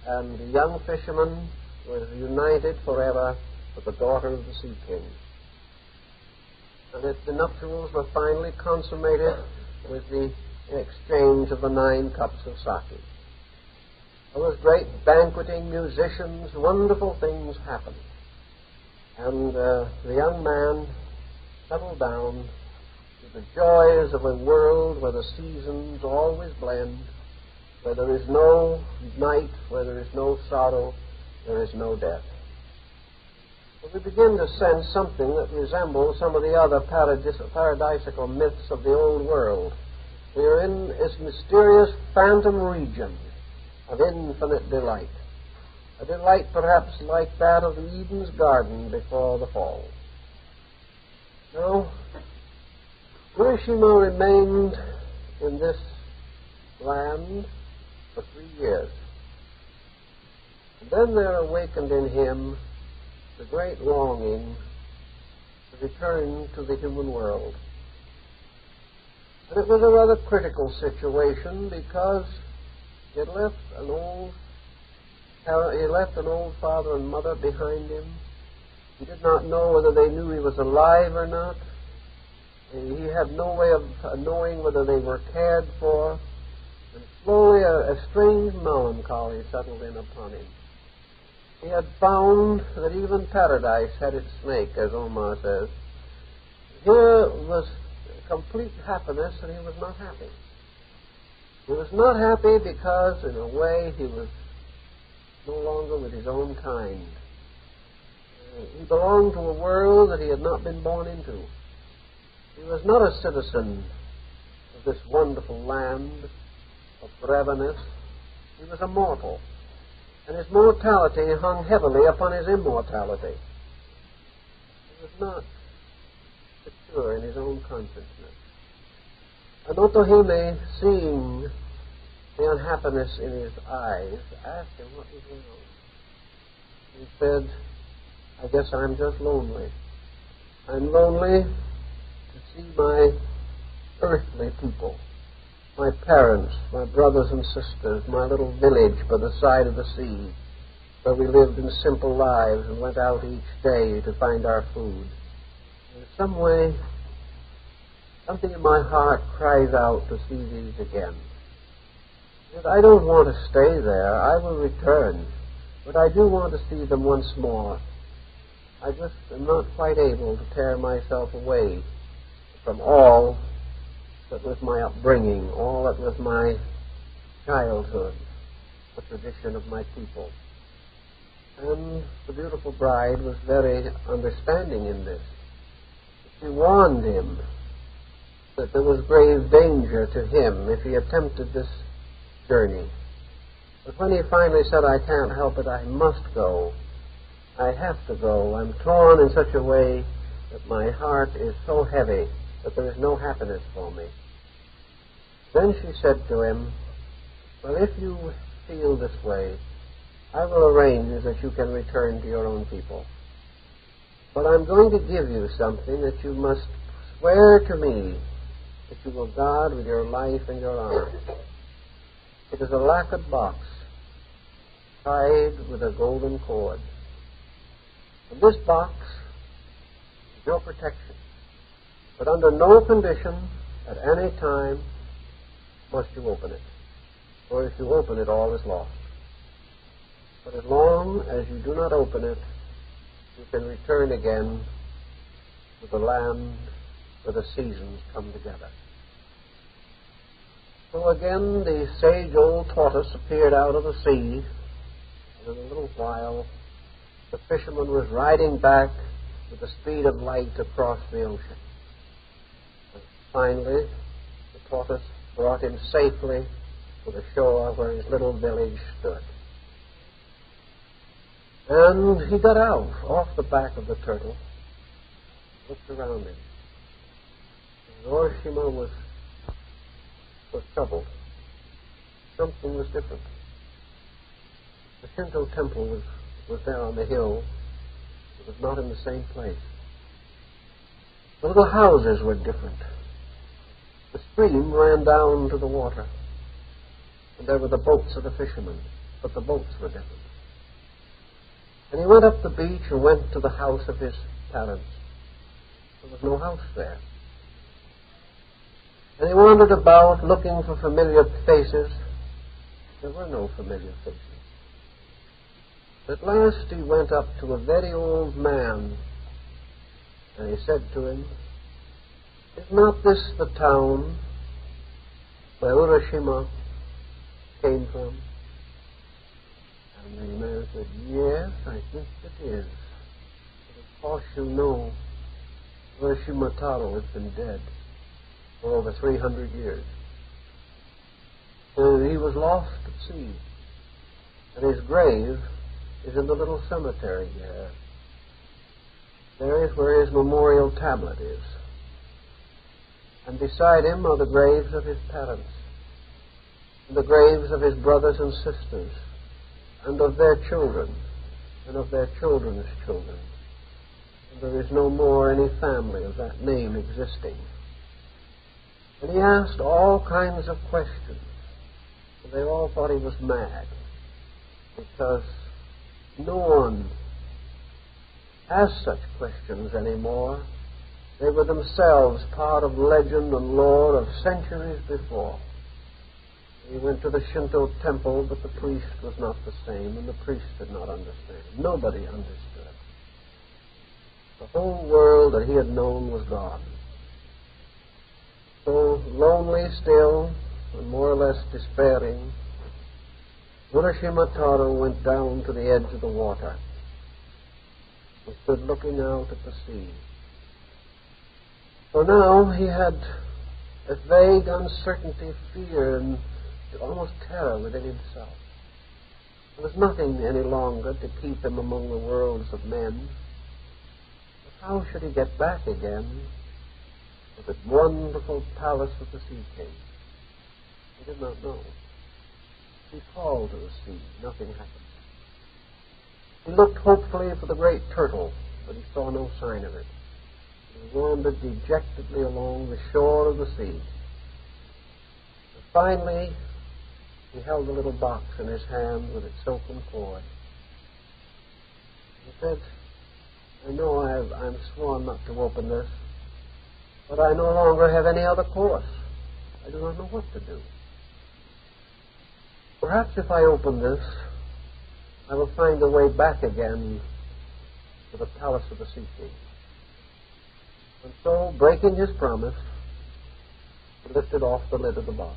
and the young fisherman was united forever with the daughter of the Sea King. And the nuptials were finally consummated with the exchange of the 9 cups of sake. There was great banqueting, musicians, wonderful things happened. And the young man settled down to the joys of a world where the seasons always blend, where there is no night, where there is no sorrow, there is no death. But we begin to sense something that resembles some of the other paradisical myths of the old world. We are in this mysterious phantom region of infinite delight, a delight perhaps like that of Eden's garden before the fall. Now, Urashima remained in this land for 3 years. And then there awakened in him the great longing to return to the human world. And it was a rather critical situation, because he left an old father and mother behind him. He did not know whether they knew he was alive or not. He had no way of knowing whether they were cared for. And slowly a strange melancholy settled in upon him. He had found that even paradise had its snake, as Omar says. Here was complete happiness, and he was not happy. He was not happy because, in a way, he was no longer with his own kind. He belonged to a world that he had not been born into. He was not a citizen of this wonderful land of Brevanus. He was a mortal, and his mortality hung heavily upon his immortality. He was not secure in his own consciousness. And Otohime, seeing the unhappiness in his eyes, asked him what was wrong. He said, I guess I'm just lonely. I'm lonely to see my earthly people, my parents, my brothers and sisters, my little village by the side of the sea, where we lived in simple lives and went out each day to find our food. In some way, something in my heart cries out to see these again. Yet I don't want to stay there. I will return. But I do want to see them once more. I just am not quite able to tear myself away from all that was my upbringing, all that was my childhood, the tradition of my people. And the beautiful bride was very understanding in this. She warned him that there was grave danger to him if he attempted this journey. But when he finally said, I can't help it, I must go, I have to go, I'm torn in such a way that my heart is so heavy that there is no happiness for me. Then she said to him, well, if you feel this way, I will arrange that you can return to your own people. But I'm going to give you something that you must swear to me that you will guard with your life and your honor. It is a lacquered box tied with a golden cord. And this box is your protection. But under no condition, at any time, must you open it. For if you open it, all is lost. But as long as you do not open it, you can return again to the land where the seasons come together. So again the sage old tortoise appeared out of the sea, and in a little while the fisherman was riding back with the speed of light across the ocean. And finally the tortoise brought him safely to the shore where his little village stood. And he got out off the back of the turtle, looked around him. And Oroshima was troubled. Something was different. The Shinto temple was there on the hill. It was not in the same place. The little houses were different. The stream ran down to the water. And there were the boats of the fishermen, but the boats were different. And he went up the beach and went to the house of his parents. There was no house there. And he wandered about looking for familiar faces. There were no familiar faces. At last he went up to a very old man, and he said to him, is not this the town where Urashima came from? And the man said, yes, I think it is. But of course you know Urashima Taro has been dead for over 300 years. And he was lost at sea. And his grave is in the little cemetery there. There is where his memorial tablet is. And beside him are the graves of his parents, and the graves of his brothers and sisters, and of their children, and of their children's children. And there is no more any family of that name existing. And he asked all kinds of questions. And they all thought he was mad, because no one asked such questions anymore. They were themselves part of legend and lore of centuries before. He went to the Shinto temple, but the priest was not the same, and the priest did not understand. Nobody understood. The whole world that he had known was gone. So, lonely still, and more or less despairing, Urashima Taro went down to the edge of the water and stood looking out at the sea. For now he had a vague uncertainty, fear, and almost terror within himself. There was nothing any longer to keep him among the worlds of men. how should he get back again to that wonderful palace of the Sea King? He did not know. He called to the sea. Nothing happened. He looked hopefully for the great turtle, but he saw no sign of it. He wandered dejectedly along the shore of the sea. And finally, he held the little box in his hand with its silken cord. He said, I know I'm sworn not to open this, but I no longer have any other course. I do not know what to do. Perhaps if I open this, I will find a way back again to the palace of the Sea King. And so, breaking his promise, he lifted off the lid of the box.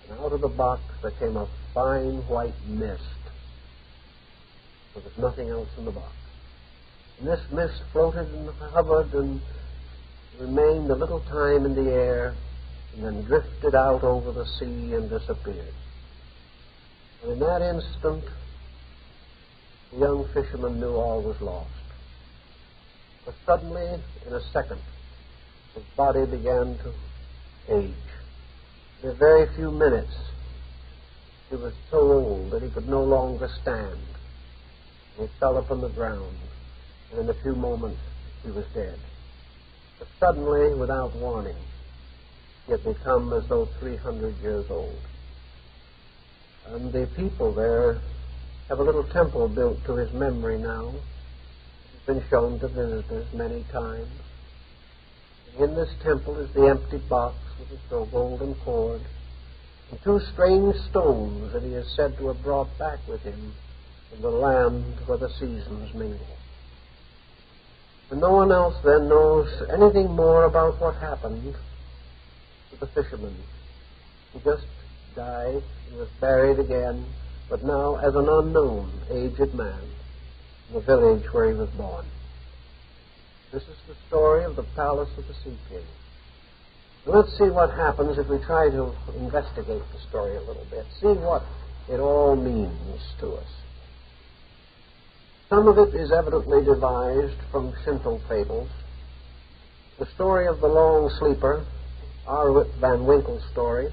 And out of the box there came a fine white mist. There was nothing else in the box. And this mist floated and hovered and remained a little time in the air and then drifted out over the sea and disappeared. And in that instant, the young fisherman knew all was lost. But suddenly, in a second, his body began to age. In a very few minutes, he was so old that he could no longer stand. He fell upon the ground, and in a few moments, he was dead. But suddenly, without warning, he had become as though 300 years old. And the people there have a little temple built to his memory now. It's been shown to visitors many times. And in this temple is the empty box with its golden cord and two strange stones that he is said to have brought back with him from the land where the seasons mingle. And no one else then knows anything more about what happened to the fisherman. He just died and was buried again, but now as an unknown, aged man in the village where he was born. This is the story of the palace of the Sea King. Let's see what happens if we try to investigate the story a little bit, see what it all means to us. Some of it is evidently devised from Shinto fables. The story of the long sleeper, our Rip Van Winkle's story,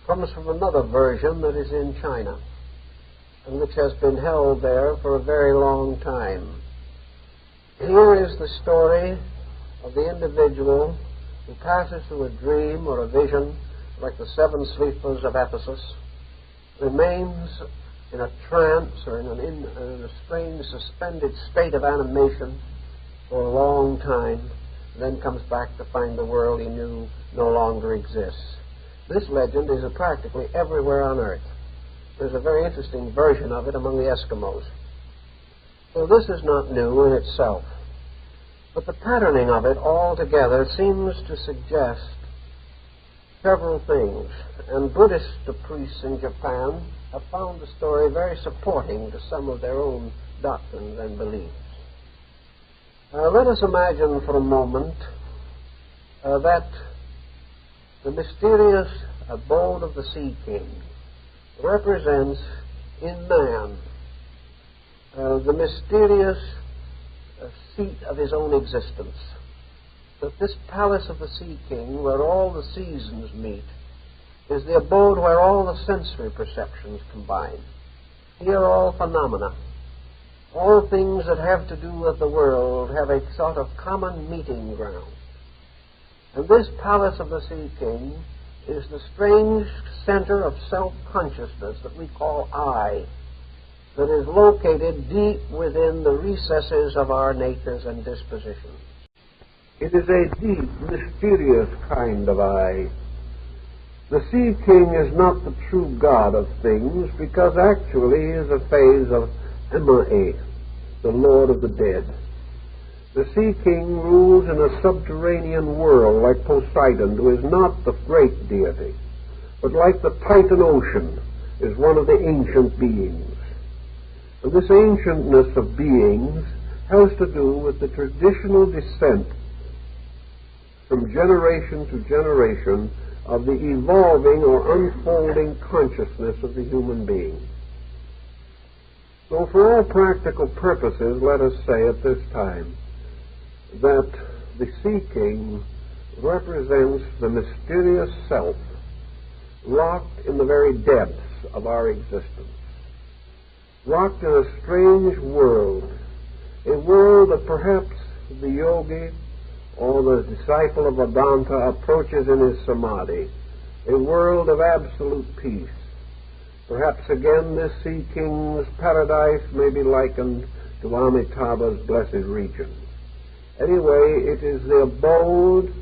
comes from another version that is in China and which has been held there for a very long time. Here is the story of the individual who passes through a dream or a vision, like the seven sleepers of Ephesus, remains in a trance or in a strange suspended state of animation for a long time, and then comes back to find the world he knew no longer exists. This legend is practically everywhere on Earth. There's a very interesting version of it among the Eskimos. So this is not new in itself. But the patterning of it altogether seems to suggest several things. And Buddhist priests in Japan have found the story very supporting to some of their own doctrines and beliefs. Let us imagine for a moment that the mysterious abode of the Sea King represents in man the mysterious seat of his own existence. That this palace of the Sea King, where all the seasons meet, is the abode where all the sensory perceptions combine. Here all phenomena, all things that have to do with the world, have a sort of common meeting ground. And this palace of the Sea King is the strange center of self-consciousness that we call I, that is located deep within the recesses of our natures and dispositions. It is a deep, mysterious kind of I. The Sea King is not the true God of things, because actually he is a phase of Emma, the Lord of the dead. The Sea King rules in a subterranean world like Poseidon, who is not the great deity, but like the Titan Ocean, is one of the ancient beings. And this ancientness of beings has to do with the traditional descent from generation to generation of the evolving or unfolding consciousness of the human being. So for all practical purposes, let us say at this time that the seeking represents the mysterious self locked in the very depths of our existence, locked in a strange world, a world that perhaps the yogi or the disciple of Vedanta approaches in his samadhi, a world of absolute peace. Perhaps again this sea king's paradise may be likened to Amitabha's blessed region. Anyway, it is the abode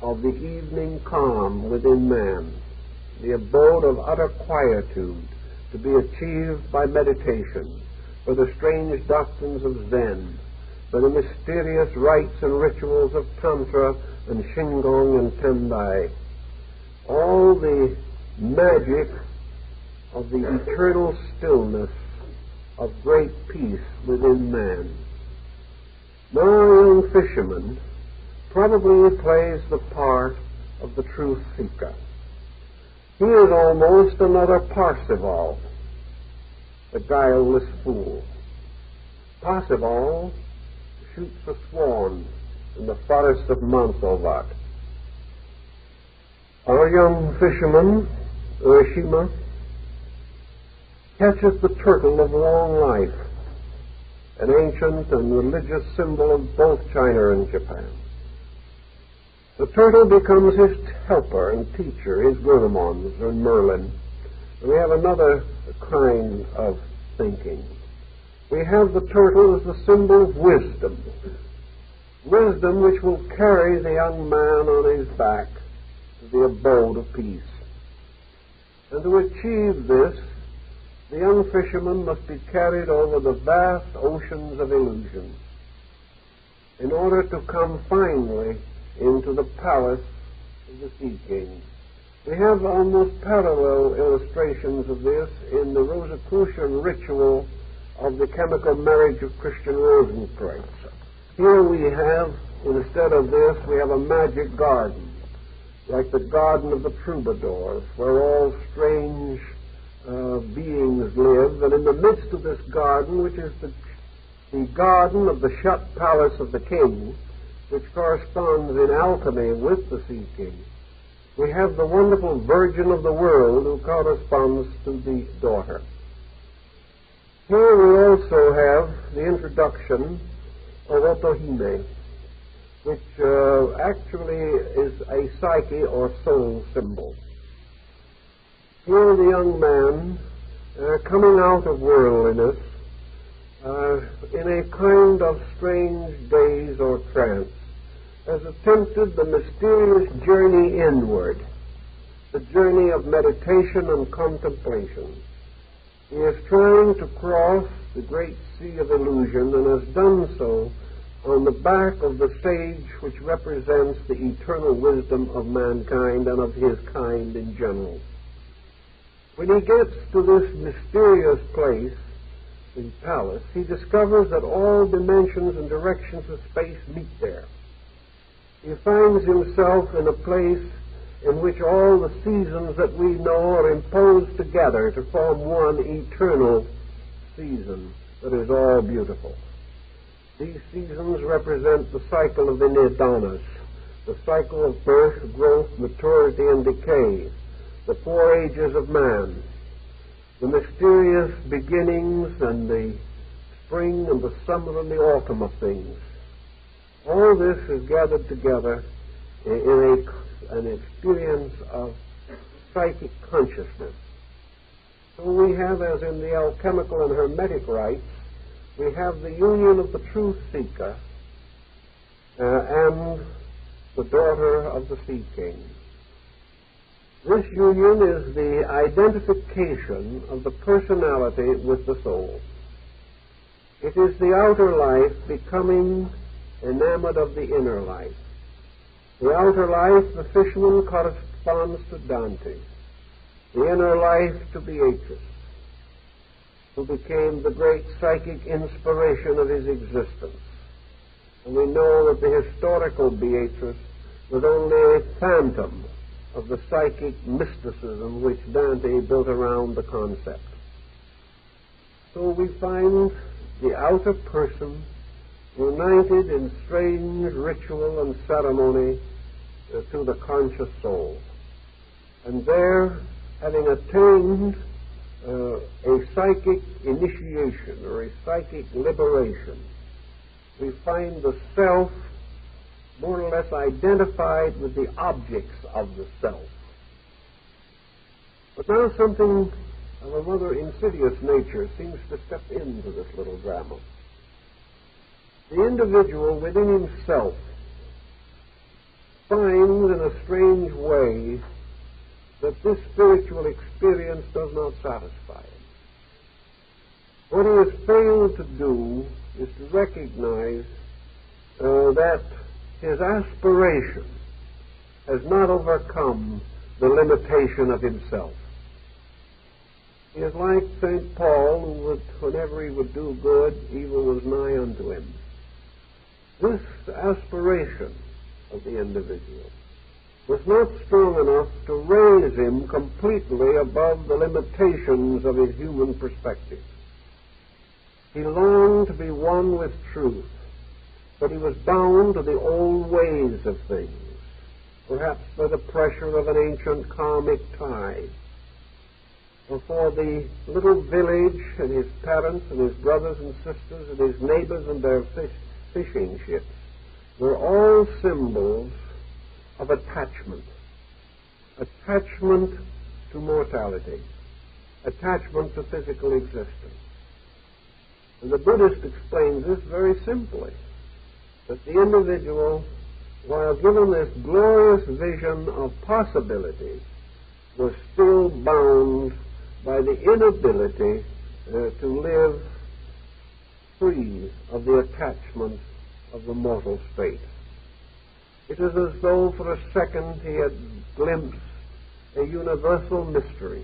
of the evening calm within man, the abode of utter quietude to be achieved by meditation, by the strange doctrines of Zen, by the mysterious rites and rituals of Tantra and Shingon and Tendai, all the magic of the eternal stillness of great peace within man. Now a young fisherman probably plays the part of the truth seeker. He is almost another Parsifal, the guileless fool. Parsifal shoots a swan in the forest of Mansavat. Our young fisherman, Urashima, catches the turtle of long life, an ancient and religious symbol of both China and Japan. The turtle becomes his helper and teacher, his Gurumans and Merlin. And we have another kind of thinking. We have the turtle as the symbol of wisdom, wisdom which will carry the young man on his back to the abode of peace. And to achieve this, the young fisherman must be carried over the vast oceans of illusion in order to come finally into the palace of the Sea King. We have almost parallel illustrations of this in the Rosicrucian ritual of the chemical marriage of Christian Rosenkreuz. Here we have, instead of this, we have a magic garden, like the garden of the troubadours, where all strange beings live, and in the midst of this garden, which is the garden of the shut palace of the king, which corresponds in alchemy with the Sea King, we have the wonderful Virgin of the world who corresponds to the daughter. Here we also have the introduction of Otohime, which actually is a psyche or soul symbol. Here the young man, coming out of worldliness, in a kind of strange daze or trance, has attempted the mysterious journey inward, the journey of meditation and contemplation. He is trying to cross the great sea of illusion and has done so on the back of the sage which represents the eternal wisdom of mankind and of his kind in general. When he gets to this mysterious place, the palace, he discovers that all dimensions and directions of space meet there. He finds himself in a place in which all the seasons that we know are imposed together to form one eternal season that is all beautiful. These seasons represent the cycle of the Nidanas, the cycle of birth, growth, maturity, and decay, the 4 ages of man, the mysterious beginnings and the spring and the summer and the autumn of things. All this is gathered together in an experience of psychic consciousness. So we have, as in the alchemical and hermetic rites, we have the union of the truth seeker and the daughter of the Sea King. This union is the identification of the personality with the soul. It is the outer life becoming enamored of the inner life. The outer life, the fisherman, corresponds to Dante. The inner life to Beatrice, who became the great psychic inspiration of his existence. And we know that the historical Beatrice was only a phantom of the psychic mysticism which Dante built around the concept. So we find the outer person united in strange ritual and ceremony to the conscious soul. And there, having attained a psychic initiation or a psychic liberation, we find the self more or less identified with the objects of the self. But now something of a rather insidious nature seems to step into this little drama. The individual within himself finds in a strange way that this spiritual experience does not satisfy him. What he has failed to do is to recognize that his aspiration has not overcome the limitation of himself. He is like St. Paul, who would, whenever he would do good, evil was nigh unto him. This aspiration of the individual was not strong enough to raise him completely above the limitations of his human perspective. He longed to be one with truth, but he was bound to the old ways of things, perhaps by the pressure of an ancient karmic tie. For the little village and his parents and his brothers and sisters and his neighbors and their fishing ships were all symbols of attachment. Attachment to mortality. Attachment to physical existence. And the Buddhist explains this very simply, that the individual, while given this glorious vision of possibility, was still bound by the inability to live free of the attachment of the mortal state. It is as though for a second he had glimpsed a universal mystery.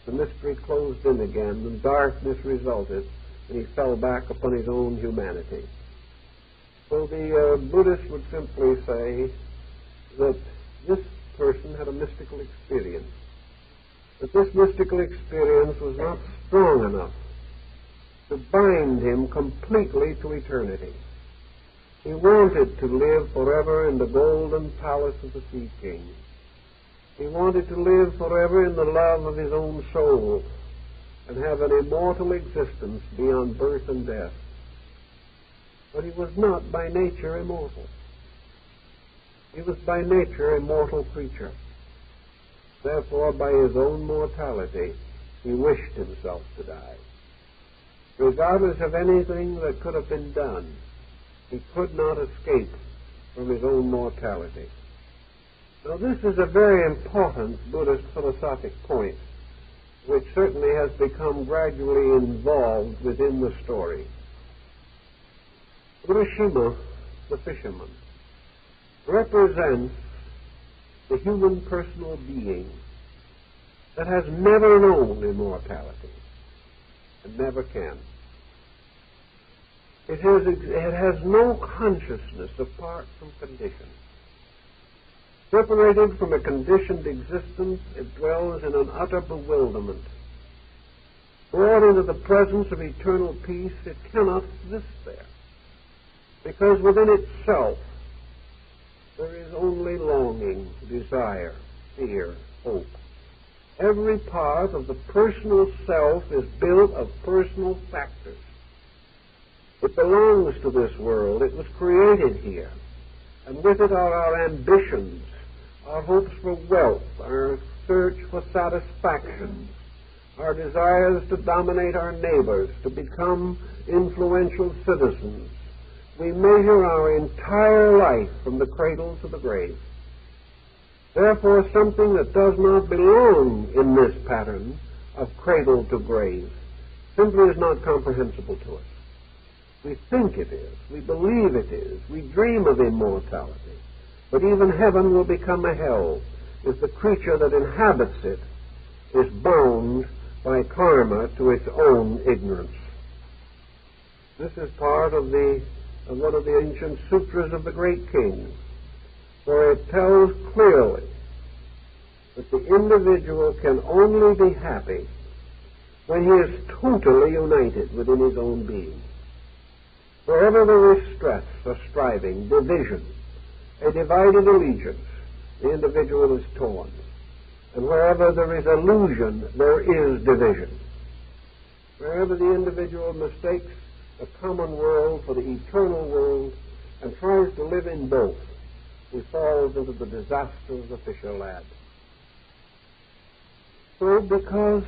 The mystery closed in again, and darkness resulted, and he fell back upon his own humanity. So the Buddhist would simply say that this person had a mystical experience, that this mystical experience was not strong enough to bind him completely to eternity. He wanted to live forever in the golden palace of the Sea King. He wanted to live forever in the love of his own soul and have an immortal existence beyond birth and death. But he was not by nature immortal. He was by nature a mortal creature. Therefore, by his own mortality, he wished himself to die. Regardless of anything that could have been done, he could not escape from his own mortality. Now, this is a very important Buddhist philosophic point, which certainly has become gradually involved within the story. Urashima, the fisherman, represents the human personal being that has never known immortality and never can. It has no consciousness apart from condition. Separated from a conditioned existence, it dwells in an utter bewilderment. Brought into the presence of eternal peace, it cannot exist there, because within itself there is only longing, desire, fear, hope. Every part of the personal self is built of personal factors. It belongs to this world. It was created here. And with it are our ambitions, our hopes for wealth, our search for satisfaction, our desires to dominate our neighbors, to become influential citizens. We measure our entire life from the cradle to the grave. Therefore, something that does not belong in this pattern of cradle to grave simply is not comprehensible to us. We think it is. We believe it is. We dream of immortality. But even heaven will become a hell if the creature that inhabits it is bound by karma to its own ignorance. This is part of one of the ancient sutras of the great king, where it tells clearly that the individual can only be happy when he is totally united within his own being. Wherever there is stress or striving, division, a divided allegiance, the individual is torn. And wherever there is illusion, there is division. Wherever the individual mistakes the common world for the eternal world and tries to live in both, he falls into the disaster of the fisher lad. So because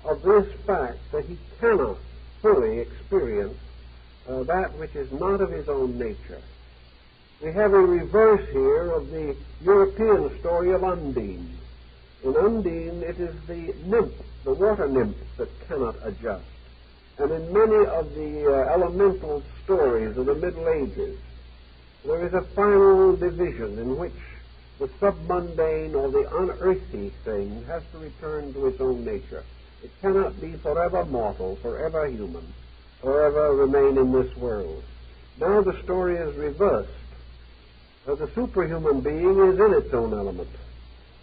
of this fact that he cannot fully experience that which is not of his own nature, we have a reverse here of the European story of Undine. In Undine, it is the nymph, the water nymph, that cannot adjust. And in many of the elemental stories of the Middle Ages, there is a final division in which the submundane or the unearthly thing has to return to its own nature. It cannot be forever mortal, forever human, forever remain in this world. Now the story is reversed. The superhuman being is in its own element.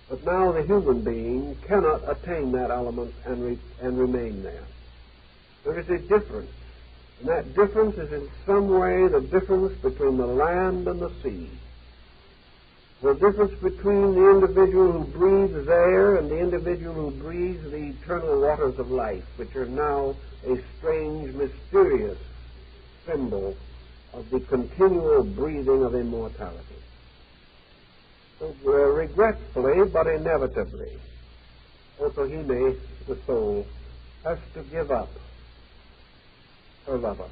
But now the human being cannot attain that element and remain there. There is a difference. And that difference is in some way the difference between the land and the sea. The difference between the individual who breathes air and the individual who breathes the eternal waters of life, which are now a strange, mysterious symbol of the continual breathing of immortality. So, regretfully, but inevitably, Otohime, the soul, has to give up her lover.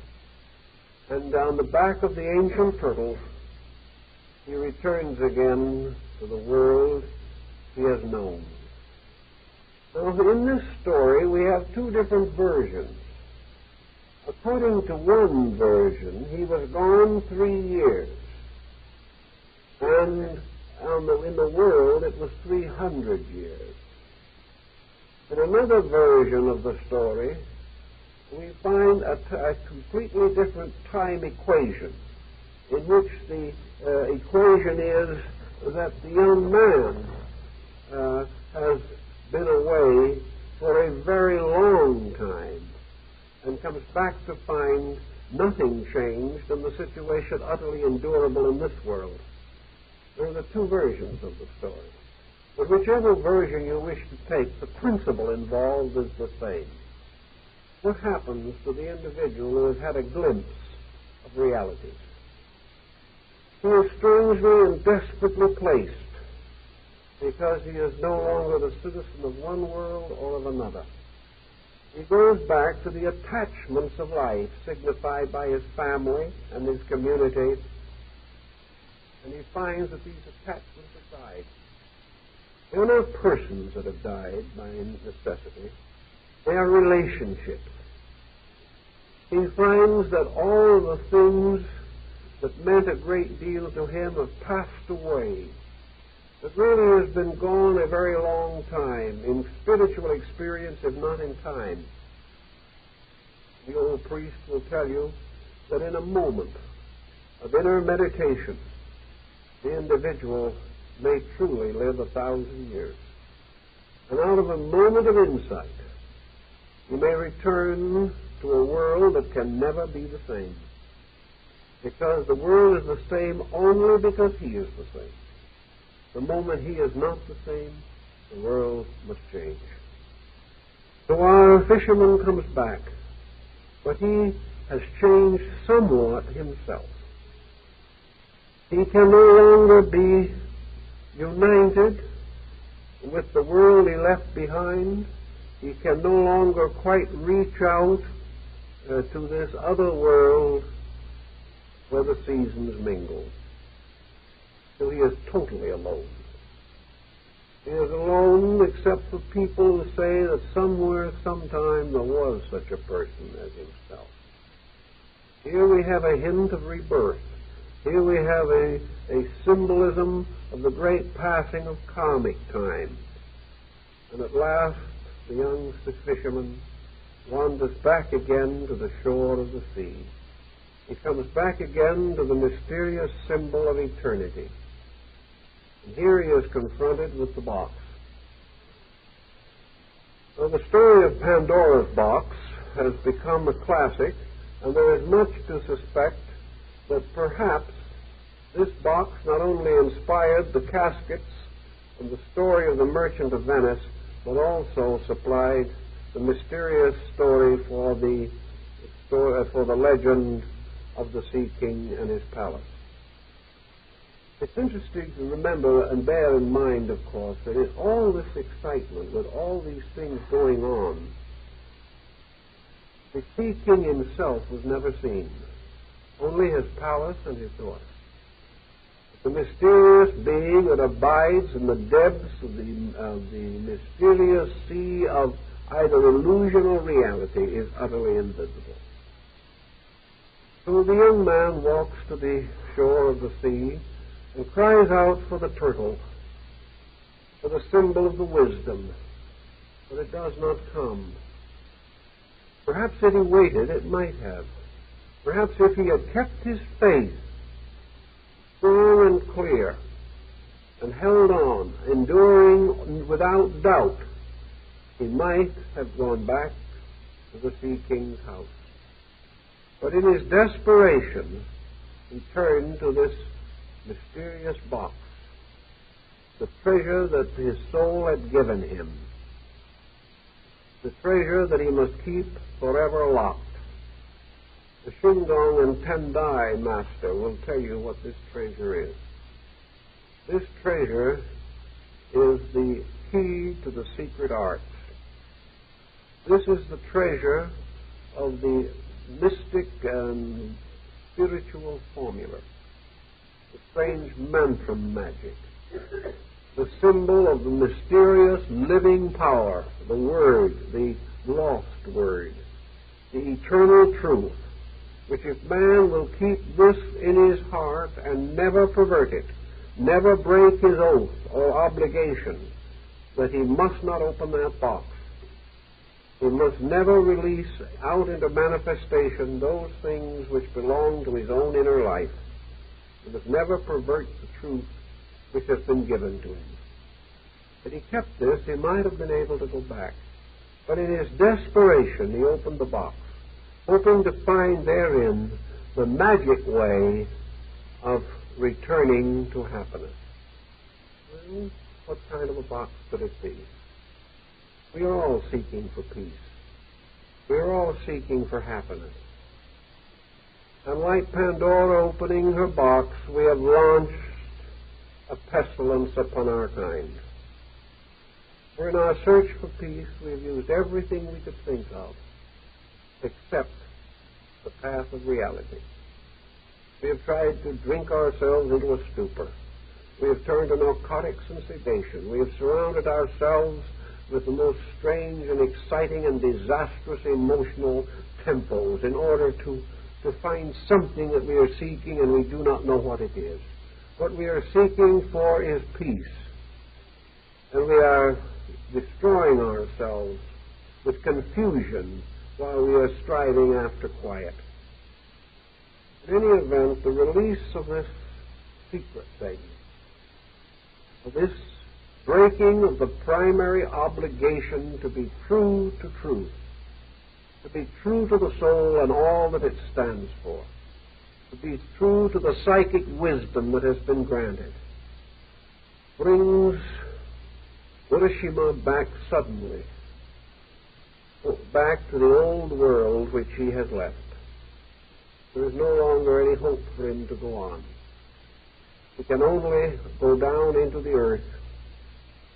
And on the back of the ancient turtle, he returns again to the world he has known. Now, in this story, we have two different versions. According to one version, he was gone 3 years. And in the world, it was 300 years. In another version of the story, we find a completely different time equation, in which the equation is that the young man has been away for a very long time and comes back to find nothing changed and the situation utterly endurable in this world. There are the two versions of the story. But whichever version you wish to take, the principle involved is the same. What happens to the individual who has had a glimpse of reality? He is strangely and desperately placed because he is no longer the citizen of one world or of another. He goes back to the attachments of life signified by his family and his community, and he finds that these attachments have died. They are not persons that have died by necessity. They are relationships. He finds that all the things that meant a great deal to him have passed away. That really has been gone a very long time, in spiritual experience, if not in time. The old priest will tell you that in a moment of inner meditation, the individual may truly live 1,000 years. And out of a moment of insight, he may return to a world that can never be the same. Because the world is the same only because he is the same. The moment he is not the same, the world must change. So our fisherman comes back, but he has changed somewhat himself. He can no longer be united with the world he left behind. He can no longer quite reach out to this other world where the seasons mingle. So he is totally alone. He is alone except for people who say that somewhere, sometime, there was such a person as himself. Here we have a hint of rebirth. Here we have a symbolism of the great passing of karmic time. And at last, the young fisherman wanders back again to the shore of the sea. He comes back again to the mysterious symbol of eternity. And here he is confronted with the box. So the story of Pandora's box has become a classic And there is much to suspect that perhaps this box not only inspired the caskets and the story of the Merchant of Venice, but also supplied the mysterious story for the legend of the Sea King and his palace. It's interesting to remember and bear in mind, of course, that in all this excitement, with all these things going on, the Sea King himself was never seen, only his palace and his daughter. The mysterious being that abides in the depths of the mysterious sea of either illusion or reality is utterly invisible. So the young man walks to the shore of the sea and cries out for the turtle, for the symbol of the wisdom, but it does not come. Perhaps if he waited, it might have. Perhaps if he had kept his faith strong and clear and held on, enduring without doubt, he might have gone back to the Sea King's house. But in his desperation, he turned to this mysterious box, the treasure that his soul had given him, the treasure that he must keep forever locked. The Shingong and Tendai master will tell you what this treasure is. This treasure is the key to the secret arts. This is the treasure of the mystic and spiritual formula, the strange mantra magic, the symbol of the mysterious living power, the Word, the lost Word, the eternal truth, which if man will keep this in his heart and never pervert it, never break his oath or obligation, that he must not open that box. He must never release out into manifestation those things which belong to his own inner life. He must never pervert the truth which has been given to him. Had he kept this, he might have been able to go back. But in his desperation, he opened the box, hoping to find therein the magic way of returning to happiness. Well, what kind of a box could it be? We are all seeking for peace. We are all seeking for happiness. And like Pandora opening her box, we have launched a pestilence upon our kind. For in our search for peace, we have used everything we could think of except the path of reality. We have tried to drink ourselves into a stupor. We have turned to narcotics and sedation. We have surrounded ourselves with the most strange and exciting and disastrous emotional tempos in order to find something that we are seeking, and we do not know what it is. What we are seeking for is peace. And we are destroying ourselves with confusion while we are striving after quiet. In any event, the release of this secret thing, of this breaking of the primary obligation to be true to truth, to be true to the soul and all that it stands for, to be true to the psychic wisdom that has been granted, brings Urashima back suddenly, back to the old world which he has left. There is no longer any hope for him to go on. He can only go down into the earth,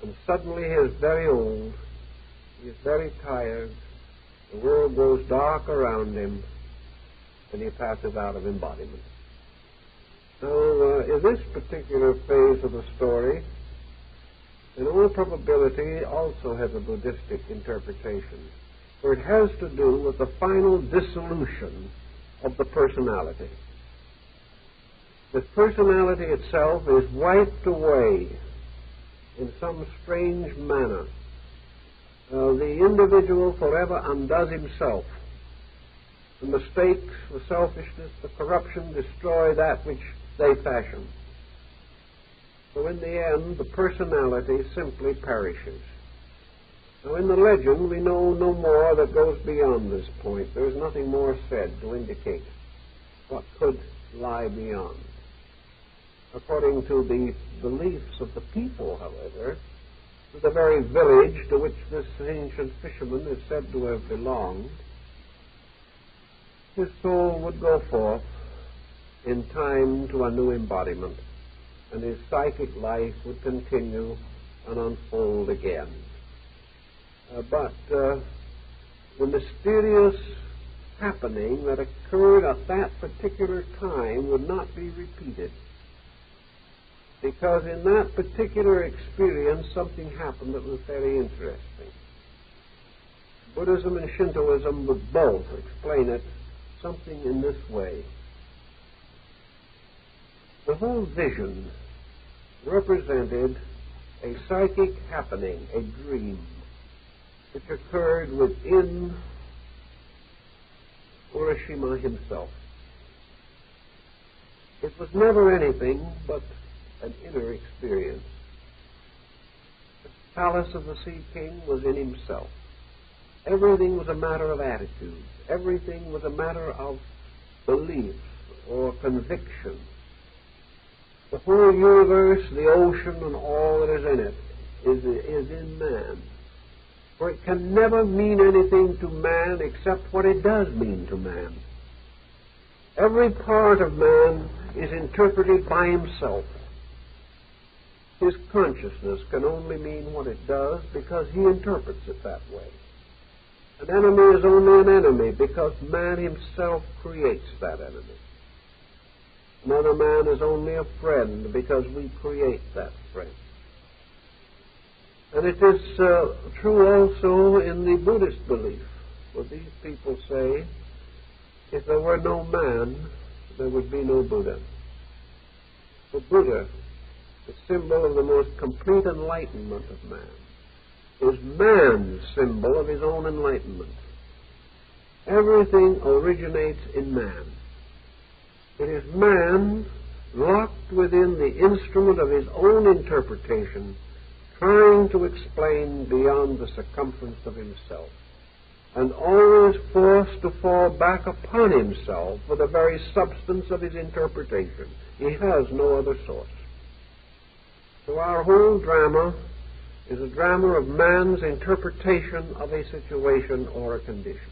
and suddenly he is very old, he is very tired, the world grows dark around him, and he passes out of embodiment. Now, in this particular phase of the story, in all probability, also has a Buddhistic interpretation, for it has to do with the final dissolution of the personality. The personality itself is wiped away in some strange manner. The individual forever undoes himself. The mistakes, the selfishness, the corruption destroy that which they fashion. So in the end, the personality simply perishes. Now, in the legend, we know no more that goes beyond this point. There is nothing more said to indicate what could lie beyond. According to the beliefs of the people, however, to the very village to which this ancient fisherman is said to have belonged, his soul would go forth in time to a new embodiment, and his psychic life would continue and unfold again. But the mysterious happening that occurred at that particular time would not be repeated, because in that particular experience something happened that was very interesting. Buddhism and Shintoism would both explain it something in this way. The whole vision represented a psychic happening, a dream, which occurred within Urashima himself. It was never anything but an inner experience. The palace of the Sea King was in himself. Everything was a matter of attitude. Everything was a matter of belief or conviction. The whole universe, the ocean, and all that is in it is in man. For it can never mean anything to man except what it does mean to man. Every part of man is interpreted by himself. His consciousness can only mean what it does because he interprets it that way. An enemy is only an enemy because man himself creates that enemy. Another man is only a friend because we create that friend. And it is true also in the Buddhist belief, where these people say, if there were no man, there would be no Buddha. The Buddha, the symbol of the most complete enlightenment of man, is man's symbol of his own enlightenment. Everything originates in man. It is man locked within the instrument of his own interpretation, trying to explain beyond the circumference of himself, and always forced to fall back upon himself for the very substance of his interpretation. He has no other source. So our whole drama is a drama of man's interpretation of a situation or a condition.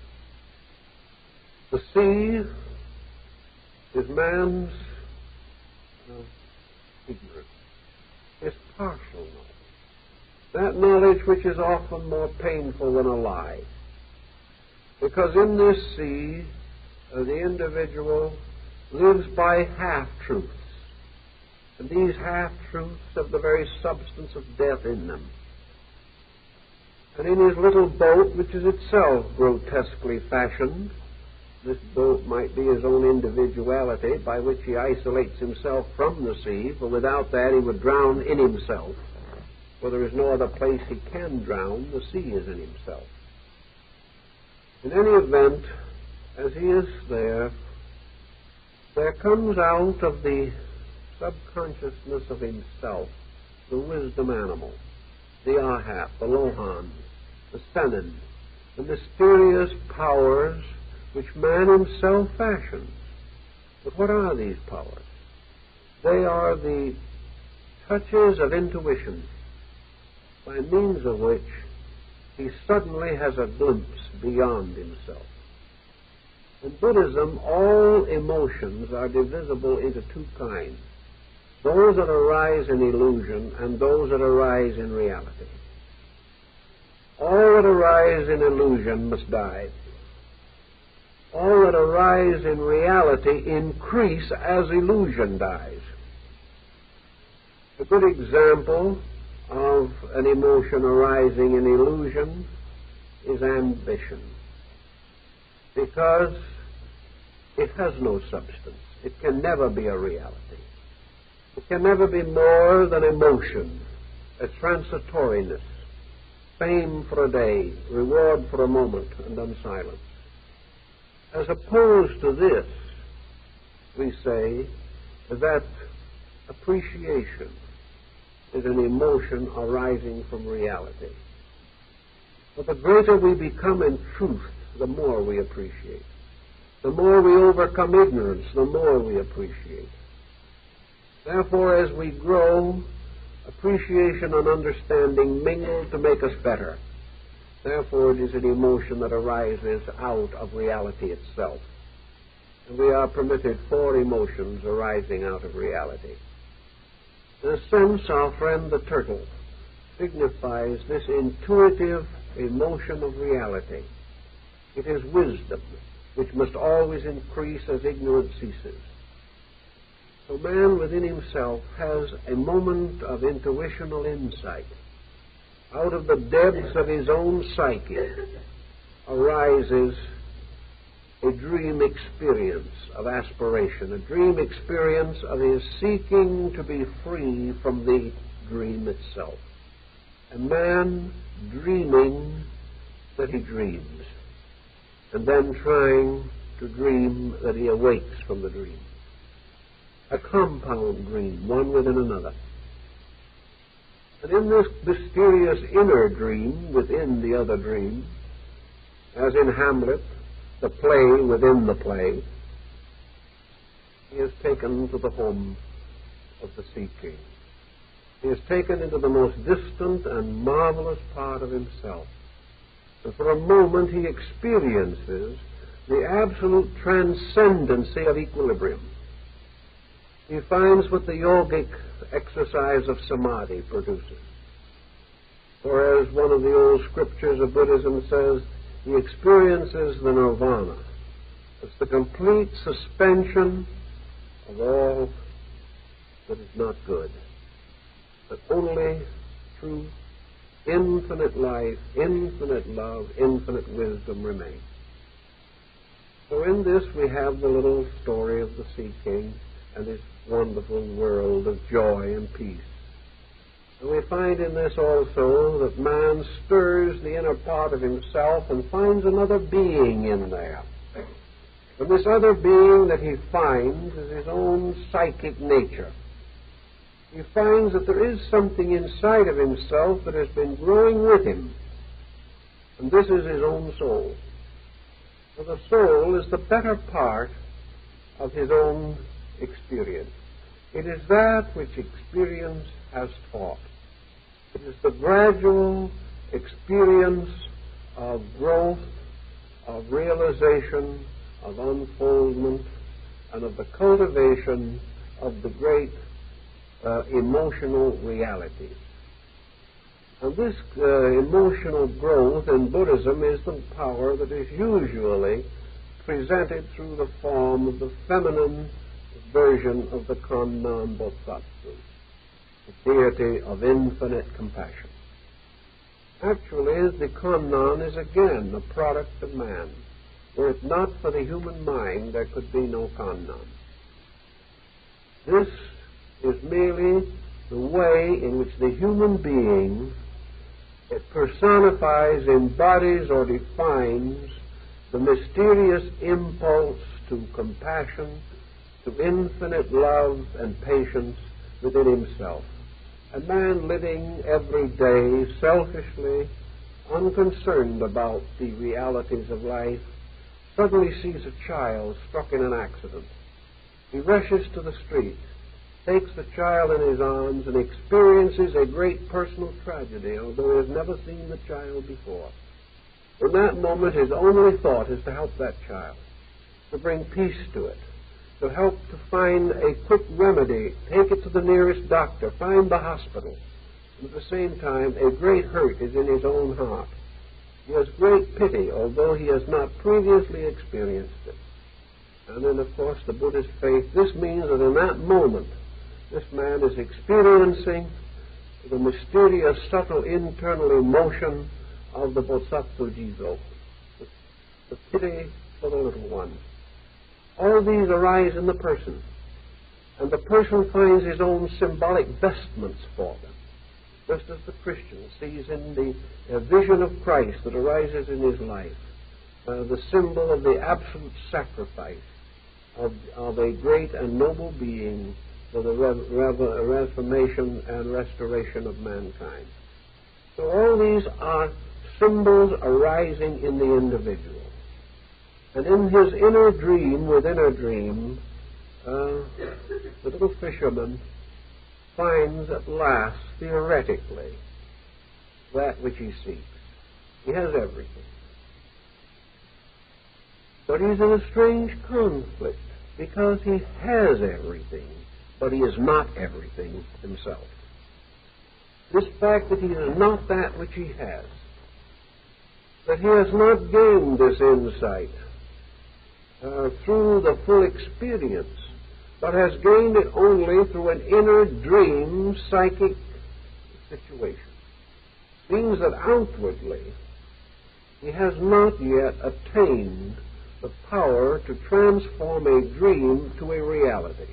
The sea is man's ignorance, his partial knowledge. That knowledge which is often more painful than a lie. Because in this sea, the individual lives by half-truths. And these half-truths have the very substance of death in them. And in his little boat, which is itself grotesquely fashioned, this boat might be his own individuality by which he isolates himself from the sea, for without that he would drown in himself. For there is no other place he can drown. The sea is in himself. In any event, as he is there comes out of the subconsciousness of himself the wisdom animal, the Ahat, the Lohan, the Senin, the mysterious powers which man himself fashions. But what are these powers? They are the touches of intuition, by means of which he suddenly has a glimpse beyond himself. In Buddhism, all emotions are divisible into two kinds: those that arise in illusion and those that arise in reality. All that arise in illusion must die. All that arise in reality increase as illusion dies. A good example of an emotion arising in illusion is ambition, because it has no substance. It can never be a reality. It can never be more than emotion, a transitoriness, fame for a day, reward for a moment, and then silence. As opposed to this, we say that appreciation is an emotion arising from reality. But the greater we become in truth, the more we appreciate. The more we overcome ignorance, the more we appreciate. Therefore, as we grow, appreciation and understanding mingle to make us better. Therefore, it is an emotion that arises out of reality itself. And we are permitted 4 emotions arising out of reality. In a sense, our friend the turtle signifies this intuitive emotion of reality. It is wisdom, which must always increase as ignorance ceases. So man within himself has a moment of intuitional insight. Out of the depths of his own psyche arises a dream experience of aspiration, a dream experience of his seeking to be free from the dream itself. A man dreaming that he dreams, and then trying to dream that he awakes from the dream. A compound dream, one within another. And in this mysterious inner dream within the other dream, as in Hamlet, the play within the play, he is taken to the home of the Sea King. He is taken into the most distant and marvelous part of himself. And for a moment he experiences the absolute transcendency of equilibrium. He finds what the yogic exercise of samadhi produces. For as one of the old scriptures of Buddhism says, he experiences the nirvana. It's the complete suspension of all that is not good. But only truth, infinite life, infinite love, infinite wisdom remain. So in this we have the little story of the Sea King and his wonderful world of joy and peace. And we find in this also that man stirs the inner part of himself and finds another being in there. And this other being that he finds is his own psychic nature. He finds that there is something inside of himself that has been growing with him. And this is his own soul. For the soul is the better part of his own experience. It is that which experience has taught. It is the gradual experience of growth, of realization, of unfoldment, and of the cultivation of the great emotional realities. And this emotional growth in Buddhism is the power that is usually presented through the form of the feminine version of the Kannan Bodhisattva, the deity of infinite compassion. Actually, the Kannan is again a product of man. Were it not for the human mind, there could be no Kannan. This is merely the way in which the human being personifies, embodies, or defines the mysterious impulse to compassion, to infinite love and patience within himself. A man living every day selfishly, unconcerned about the realities of life, suddenly sees a child struck in an accident. He rushes to the street, takes the child in his arms, and experiences a great personal tragedy, although he has never seen the child before. In that moment, his only thought is to help that child, to bring peace to it, to help to find a quick remedy, take it to the nearest doctor, find the hospital. And at the same time, a great hurt is in his own heart. He has great pity, although he has not previously experienced it. And then, of course, the Buddhist faith, this means that in that moment, this man is experiencing the mysterious, subtle, internal emotion of the Bodhisattva Jizo, the pity for the little one. All these arise in the person, and the person finds his own symbolic vestments for them, just as the Christian sees in the vision of Christ that arises in his life, the symbol of the absolute sacrifice of a great and noble being for the reformation and restoration of mankind. So all these are symbols arising in the individual. And in his inner dream, within a dream, the little fisherman finds at last, theoretically, that which he seeks. He has everything. But he's in a strange conflict, because he has everything, but he is not everything himself. This fact that he is not that which he has, that he has not gained this insight through the full experience, but has gained it only through an inner dream psychic situation, means that outwardly he has not yet attained the power to transform a dream to a reality.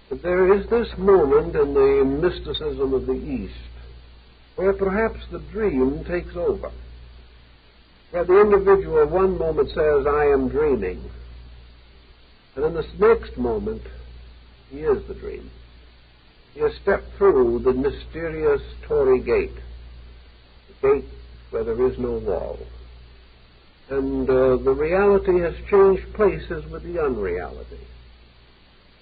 But there is this moment in the mysticism of the East where perhaps the dream takes over, where the individual one moment says, I am dreaming, and in this next moment, he is the dream. He has stepped through the mysterious Tory gate, the gate where there is no wall. And the reality has changed places with the unreality.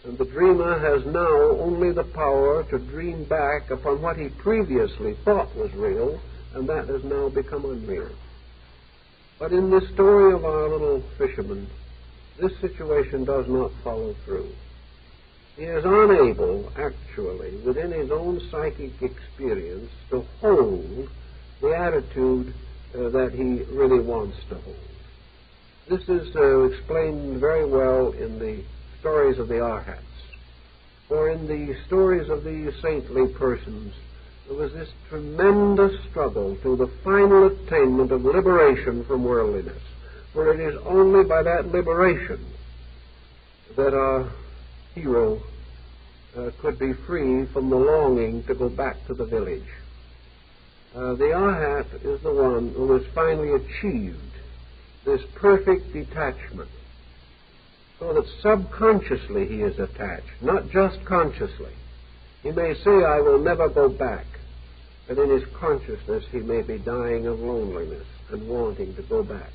And the dreamer has now only the power to dream back upon what he previously thought was real, and that has now become unreal. But in this story of our little fisherman, this situation does not follow through. He is unable, actually, within his own psychic experience, to hold the attitude that he really wants to hold. This is explained very well in the stories of the Arhats. For in the stories of these saintly persons, there was this tremendous struggle to the final attainment of liberation from worldliness. For it is only by that liberation that our hero could be free from the longing to go back to the village. The Arhat is the one who has finally achieved this perfect detachment, so that subconsciously he is attached, not just consciously. He may say, I will never go back, but in his consciousness he may be dying of loneliness and wanting to go back.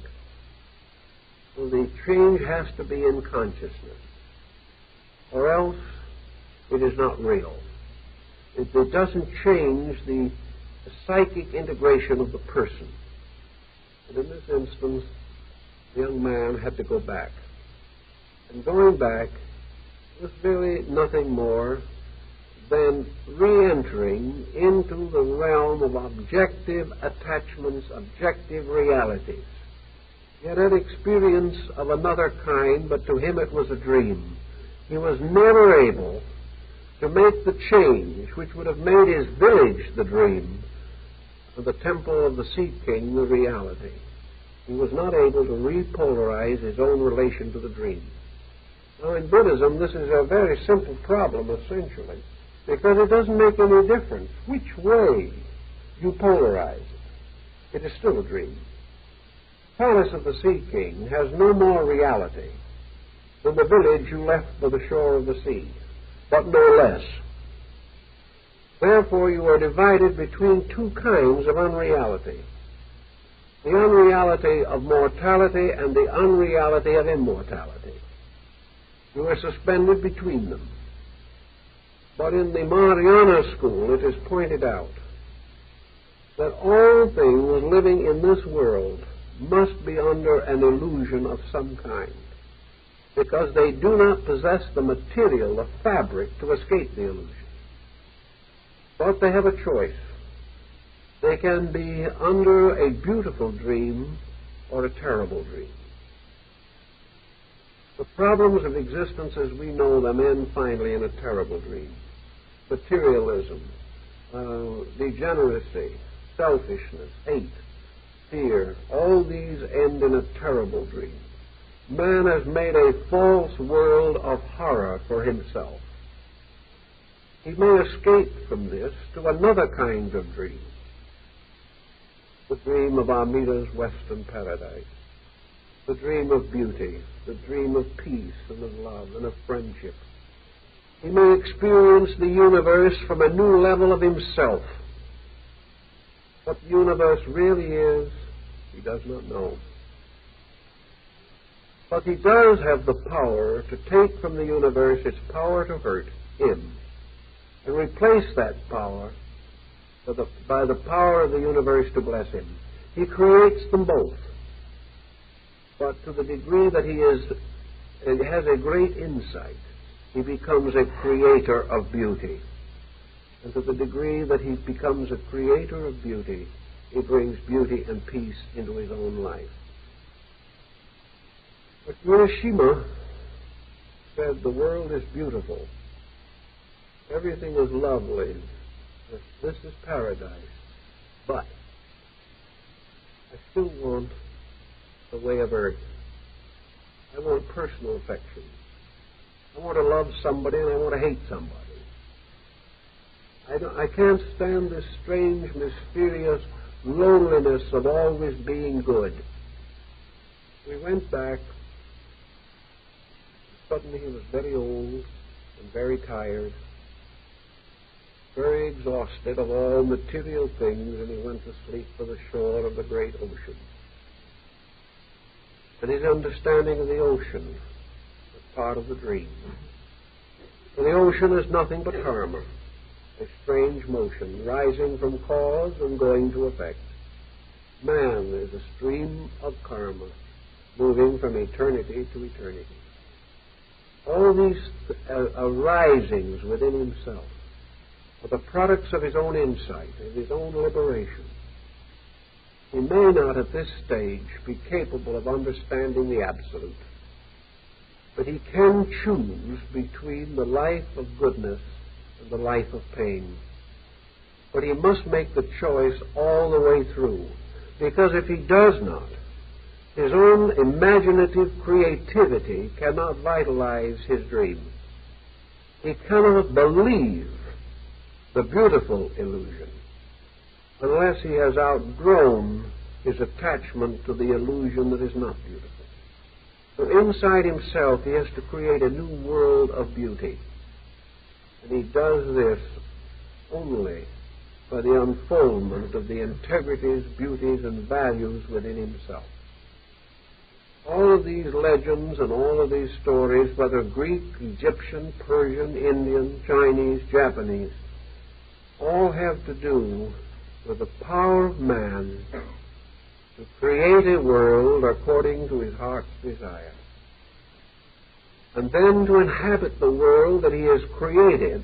So the change has to be in consciousness, or else it is not real. It doesn't change the psychic integration of the person. And in this instance, the young man had to go back. And going back was really nothing more than re-entering into the realm of objective attachments, objective realities. He had had experience of another kind, but to him it was a dream. He was never able to make the change which would have made his village the dream, and the temple of the Sea King the reality. He was not able to repolarize his own relation to the dream. Now, in Buddhism, this is a very simple problem, essentially, because it doesn't make any difference which way you polarize it. It is still a dream. The palace of the Sea King has no more reality than the village you left by the shore of the sea, but no less. Therefore, you are divided between two kinds of unreality. The unreality of mortality and the unreality of immortality. You are suspended between them. But in the Mahayana school, it is pointed out that all things living in this world must be under an illusion of some kind, because they do not possess the material, the fabric, to escape the illusion. But they have a choice. They can be under a beautiful dream or a terrible dream. The problems of existence as we know them end finally in a terrible dream. Materialism, degeneracy, selfishness, hate, fear, all these end in a terrible dream. Man has made a false world of horror for himself. He may escape from this to another kind of dream, the dream of Amita's Western Paradise, the dream of beauty, the dream of peace and of love and of friendship. He may experience the universe from a new level of himself, What the universe really is, he does not know. But he does have the power to take from the universe its power to hurt him and replace that power by the power of the universe to bless him. He creates them both. But to the degree that he has a great insight, he becomes a creator of beauty. And to the degree that he becomes a creator of beauty, he brings beauty and peace into his own life. But Hiroshima said, the world is beautiful. Everything is lovely. This is paradise. But I still want the way of earth. I want personal affection. I want to love somebody and I want to hate somebody. I can't stand this strange, mysterious loneliness of always being good. We went back. Suddenly he was very old and very tired, very exhausted of all material things, and he went to sleep by the shore of the great ocean. And his understanding of the ocean was part of the dream. And the ocean is nothing but karma, a strange motion rising from cause and going to effect. Man is a stream of karma moving from eternity to eternity. All these arisings within himself are the products of his own insight, of his own liberation. He may not at this stage be capable of understanding the absolute, but he can choose between the life of goodness and the life of pain. But he must make the choice all the way through, because if he does not, his own imaginative creativity cannot vitalize his dream. He cannot believe the beautiful illusion unless he has outgrown his attachment to the illusion that is not beautiful. So inside himself he has to create a new world of beauty. And he does this only by the unfoldment of the integrities, beauties, and values within himself. All of these legends and all of these stories, whether Greek, Egyptian, Persian, Indian, Chinese, Japanese, all have to do with the power of man to create a world according to his heart's desire, and then to inhabit the world that he has created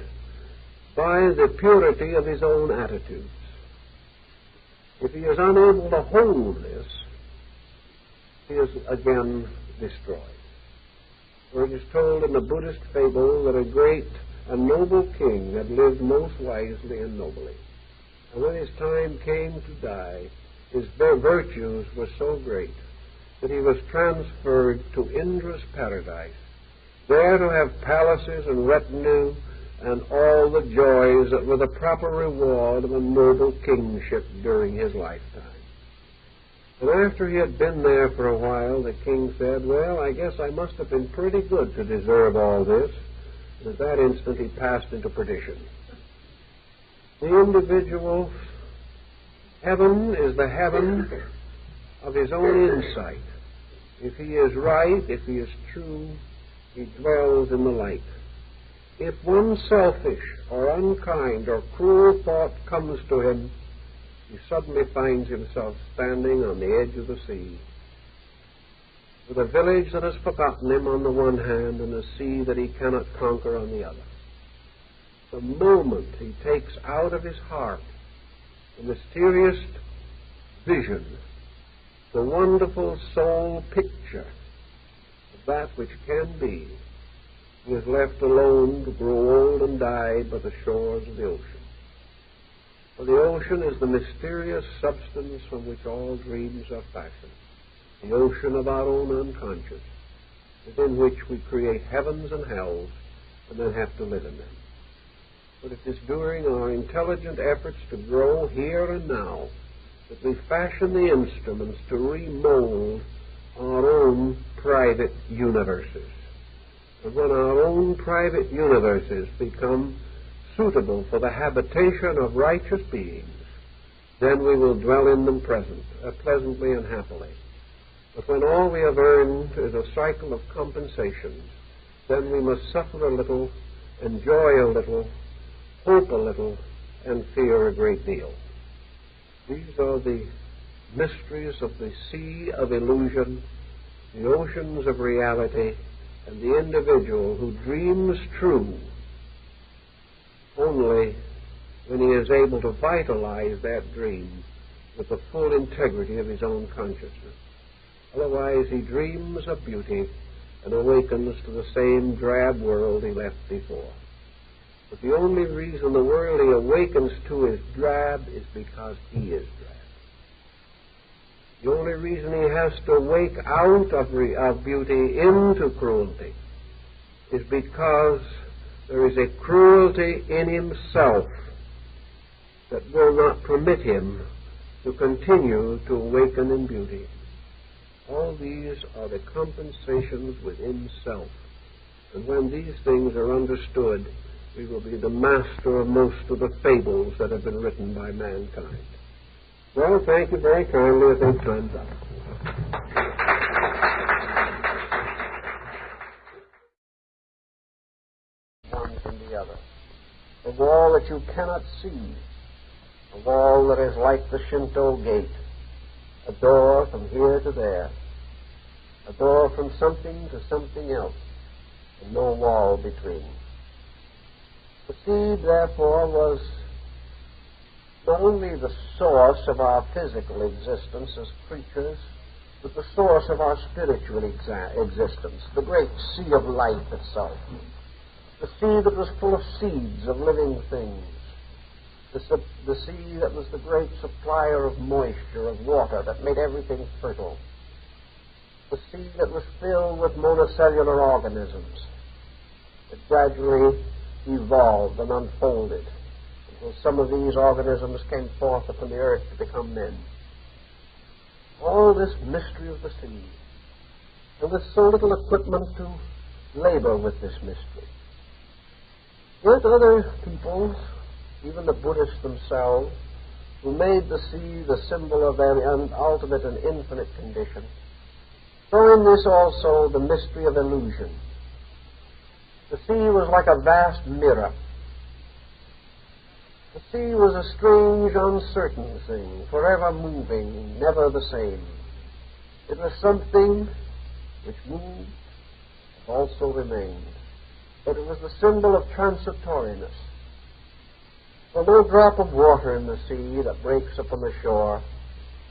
by the purity of his own attitudes. If he is unable to hold this, he is again destroyed. For it is told in the Buddhist fable that a great and noble king had lived most wisely and nobly. And when his time came to die, his virtues were so great that he was transferred to Indra's paradise, there to have palaces and retinue and all the joys that were the proper reward of a noble kingship during his lifetime. And after he had been there for a while, the king said, well, I guess I must have been pretty good to deserve all this. And at that instant he passed into perdition. The individual's heaven is the heaven of his own insight. If he is right, if he is true, he dwells in the light. If one selfish or unkind or cruel thought comes to him, he suddenly finds himself standing on the edge of the sea, with a village that has forgotten him on the one hand and a sea that he cannot conquer on the other. The moment he takes out of his heart the mysterious vision, the wonderful soul picture of that which can be, he is left alone to grow old and die by the shores of the ocean. For the ocean is the mysterious substance from which all dreams are fashioned, the ocean of our own unconscious, within which we create heavens and hells and then have to live in them. But it is during our intelligent efforts to grow here and now that we fashion the instruments to remold our own private universes. And when our own private universes become suitable for the habitation of righteous beings, then we will dwell in them pleasantly and happily. But when all we have earned is a cycle of compensations, then we must suffer a little, enjoy a little, hope a little, and fear a great deal. These are the mysteries of the sea of illusion, the oceans of reality, and the individual who dreams true only when he is able to vitalize that dream with the full integrity of his own consciousness. Otherwise, he dreams of beauty and awakens to the same drab world he left before. But the only reason the world he awakens to is drab is because he is drab. The only reason he has to wake out of beauty into cruelty is because there is a cruelty in himself that will not permit him to continue to awaken in beauty. All these are the compensations within self. And when these things are understood, we will be the master of most of the fables that have been written by mankind. Well, thank you very kindly. I think time's up. One from the other. A wall that you cannot see. A wall that is like the Shinto gate. A door from here to there. A door from something to something else. And no wall between. The seed, therefore, was not only the source of our physical existence as creatures, but the source of our spiritual existence, the great sea of life itself. The sea that was full of seeds of living things. The sea that was the great supplier of moisture, of water, that made everything fertile. The sea that was filled with monocellular organisms that gradually evolved and unfolded until some of these organisms came forth upon the earth to become men. All this mystery of the sea, and with so little equipment to labor with this mystery. Yet other peoples, even the Buddhists themselves, who made the sea the symbol of their ultimate and infinite condition, saw in this also the mystery of illusion. The sea was like a vast mirror. The sea was a strange, uncertain thing, forever moving, never the same. It was something which moved and also remained. But it was the symbol of transitoriness. For no drop of water in the sea that breaks upon the shore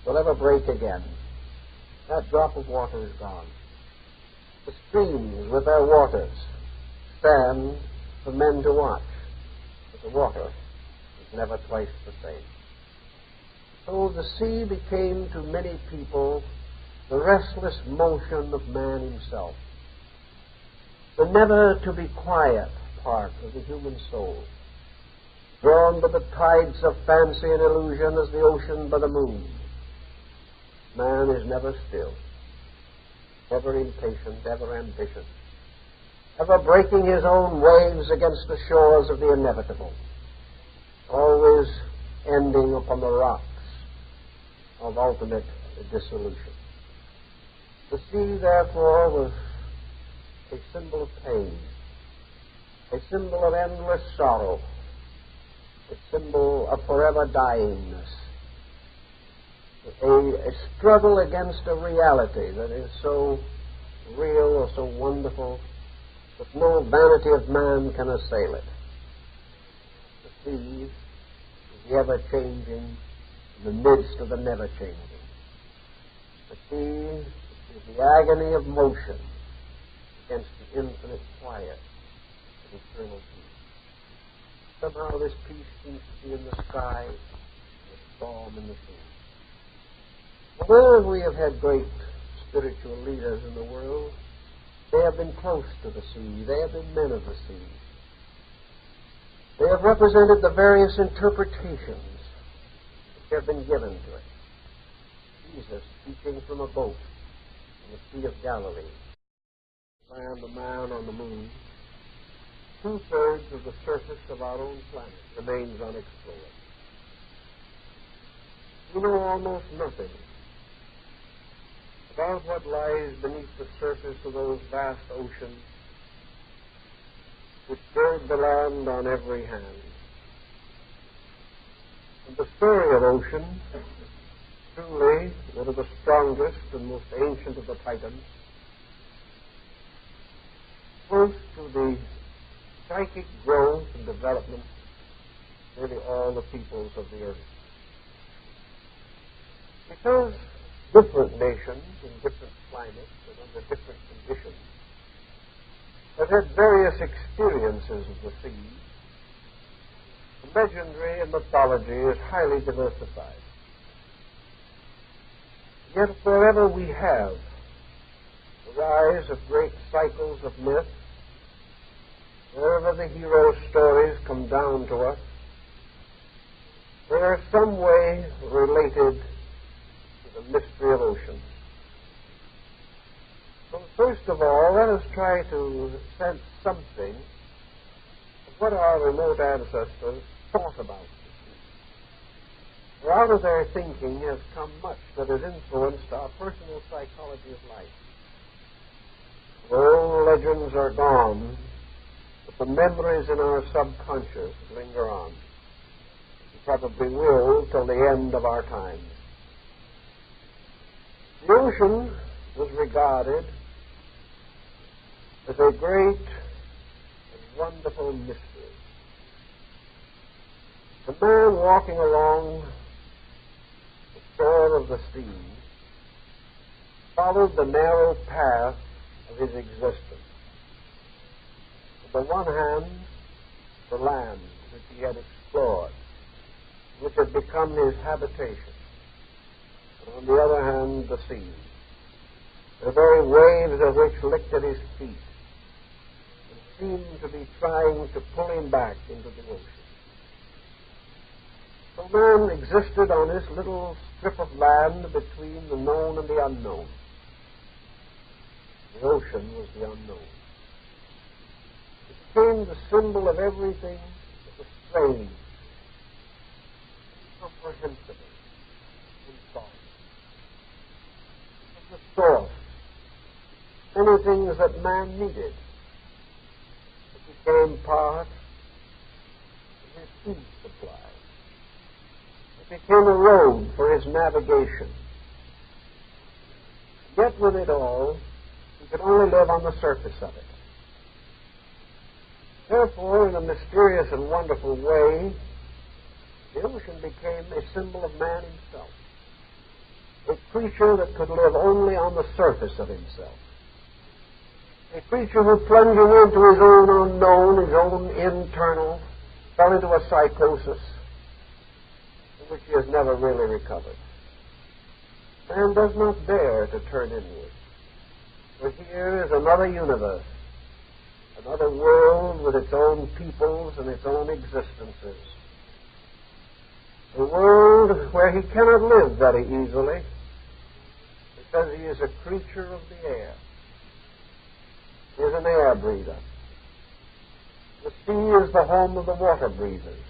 will ever break again. That drop of water is gone. The streams with their waters stand for men to watch, but the water is never twice the same. So the sea became to many people the restless motion of man himself, the never to be quiet part of the human soul, drawn by the tides of fancy and illusion as the ocean by the moon. Man is never still, ever impatient, ever ambitious, ever breaking his own waves against the shores of the inevitable, always ending upon the rocks of ultimate dissolution. The sea, therefore, was a symbol of pain, a symbol of endless sorrow, a symbol of forever dyingness, a struggle against a reality that is so real or so wonderful that no vanity of man can assail it. The sea is the ever-changing in the midst of the never-changing. The sea is the agony of motion against the infinite quiet of eternal peace. Somehow this peace seems to be in the sky and the storm in the sea. Wherever we have had great spiritual leaders in the world, they have been close to the sea. They have been men of the sea. They have represented the various interpretations which have been given to it. Jesus teaching from a boat in the Sea of Galilee, and the man on the moon. 2/3 of the surface of our own planet remains unexplored. We know almost nothing about what lies beneath the surface of those vast oceans which gird the land on every hand. And the story of ocean, truly one of the strongest and most ancient of the Titans, points to the psychic growth and development of nearly all the peoples of the earth. Because different nations in different climates and under different conditions have had various experiences of the sea, the legendary and mythology is highly diversified. Yet wherever we have the rise of great cycles of myth, wherever the hero stories come down to us, they are some way related to the mystery of ocean. So first of all, let us try to sense something of what our remote ancestors thought about the sea. For out of their thinking has come much that has influenced our personal psychology of life. The old legends are gone, but the memories in our subconscious linger on. And probably will till the end of our times. The ocean was regarded as a great and wonderful mystery. The man walking along the shore of the sea followed the narrow path of his existence. On the one hand, the land which he had explored, which had become his habitation. And on the other hand, the sea, the very waves of which licked at his feet and seemed to be trying to pull him back into the ocean. So man existed on this little strip of land between the known and the unknown. The ocean was the unknown. It became the symbol of everything that was strange, incomprehensible, in thought. It was the source. Many things that man needed. It became part of his food supply. It became a road for his navigation. Yet with it all, he could only live on the surface of it. Therefore, in a mysterious and wonderful way, the ocean became a symbol of man himself, a creature that could live only on the surface of himself, a creature who, plunging into his own unknown, his own internal, fell into a psychosis from which he has never really recovered. Man does not dare to turn inward, for here is another universe, another world with its own peoples and its own existences. A world where he cannot live very easily because he is a creature of the air. He is an air breather. The sea is the home of the water breathers.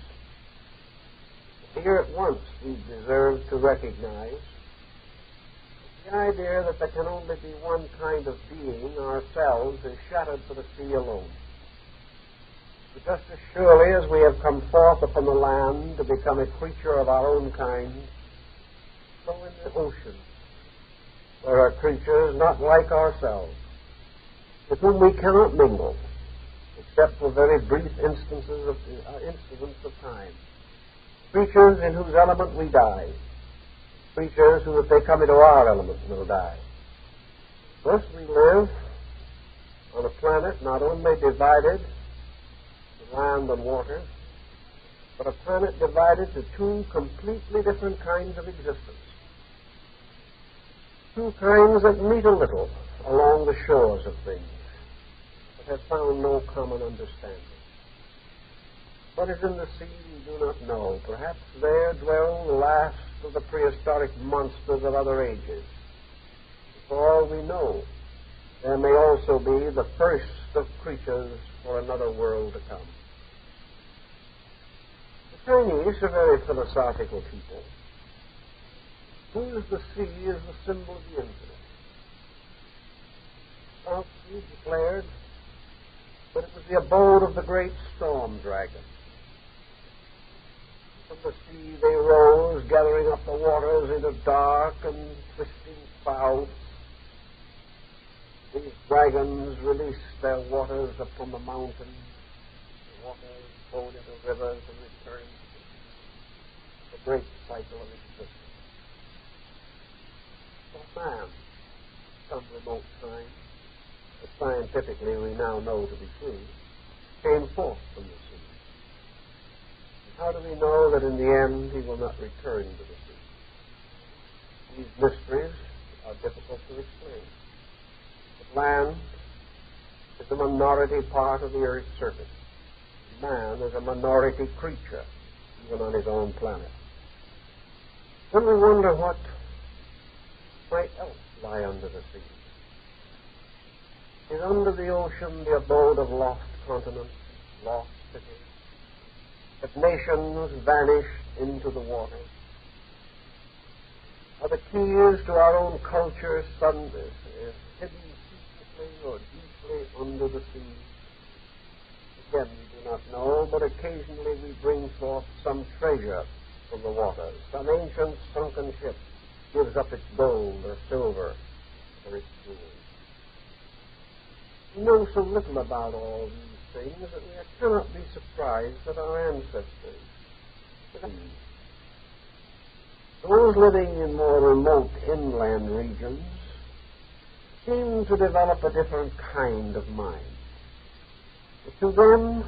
Here at once we deserve to recognize the idea that there can only be one kind of being, ourselves, is shattered for the sea alone. But just as surely as we have come forth upon the land to become a creature of our own kind, so in the ocean there are creatures not like ourselves, with whom we cannot mingle, except for very brief incidents of time. Creatures in whose element we die. Creatures who, if they come into our element, will die. Thus we live on a planet not only divided to land and water, but a planet divided to two completely different kinds of existence. Two kinds that meet a little along the shores of things, but have found no common understanding. What is in the sea we do not know. Perhaps there dwell the last of the prehistoric monsters of other ages. For all we know, there may also be the first of creatures for another world to come. The Chinese are very philosophical people. whose the sea is the symbol of the infinite. Prophecy declared that it was the abode of the great storm dragon. From the sea they rose, gathering up the waters into dark and twisting clouds. These dragons released their waters upon the mountains. The waters flowed into rivers and returned to the great cycle of existence. For man, some remote time, as scientifically we now know to be true, came forth from the sea. And how do we know that in the end he will not return to the sea? These mysteries are difficult to explain. But land is a minority part of the earth's surface. Man is a minority creature, even on his own planet. Then we wonder what might else lie under the sea. Is under the ocean the abode of lost continents, lost cities? Have nations vanished into the water? Are the keys to our own culture hidden secretly or deeply under the sea? Again, we do not know, but occasionally we bring forth some treasure from the waters. Some ancient sunken ship gives up its gold or silver or its jewels. We know so little about all these things that we cannot be surprised that our ancestors, those living in more remote inland regions, seem to develop a different kind of mind. To them,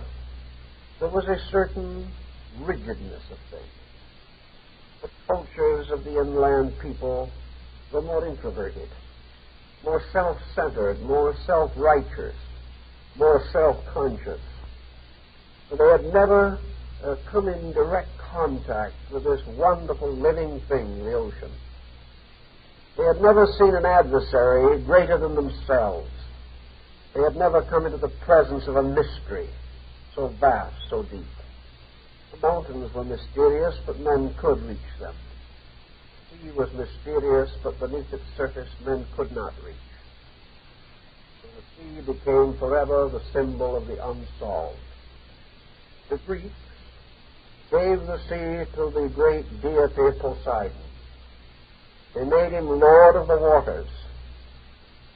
there was a certain rigidness of things. The cultures of the inland people were more introverted, more self-centered, more self-righteous, more self-conscious. So they had never come in direct contact with this wonderful living thing, the ocean. They had never seen an adversary greater than themselves. They had never come into the presence of a mystery so vast, so deep. The mountains were mysterious, but men could reach them. The sea was mysterious, but beneath its surface men could not reach. So the sea became forever the symbol of the unsolved. The Greeks gave the sea to the great deity Poseidon. They made him lord of the waters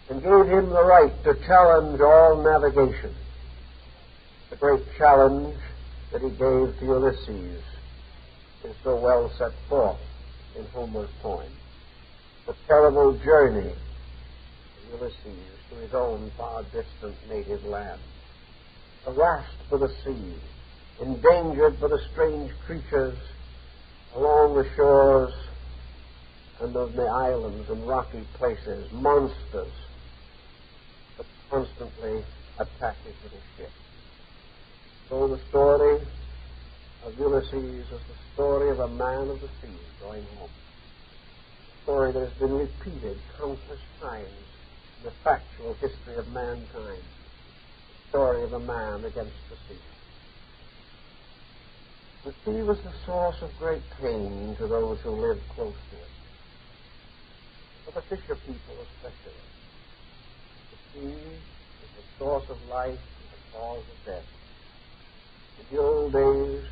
and gave him the right to challenge all navigation. The great challenge that he gave to Ulysses is so well set forth in Homer's poem. The terrible journey of Ulysses to his own far distant native land. Harassed by the sea, endangered by the strange creatures along the shores and of the islands and rocky places, monsters that constantly attack his little ship. So the story of Ulysses is the story of a man of the sea going home. A story that has been repeated countless times in the factual history of mankind. The story of a man against the sea. The sea was the source of great pain to those who lived close to it. For the fisher people especially. The sea is the source of life and the cause of death. In the old days,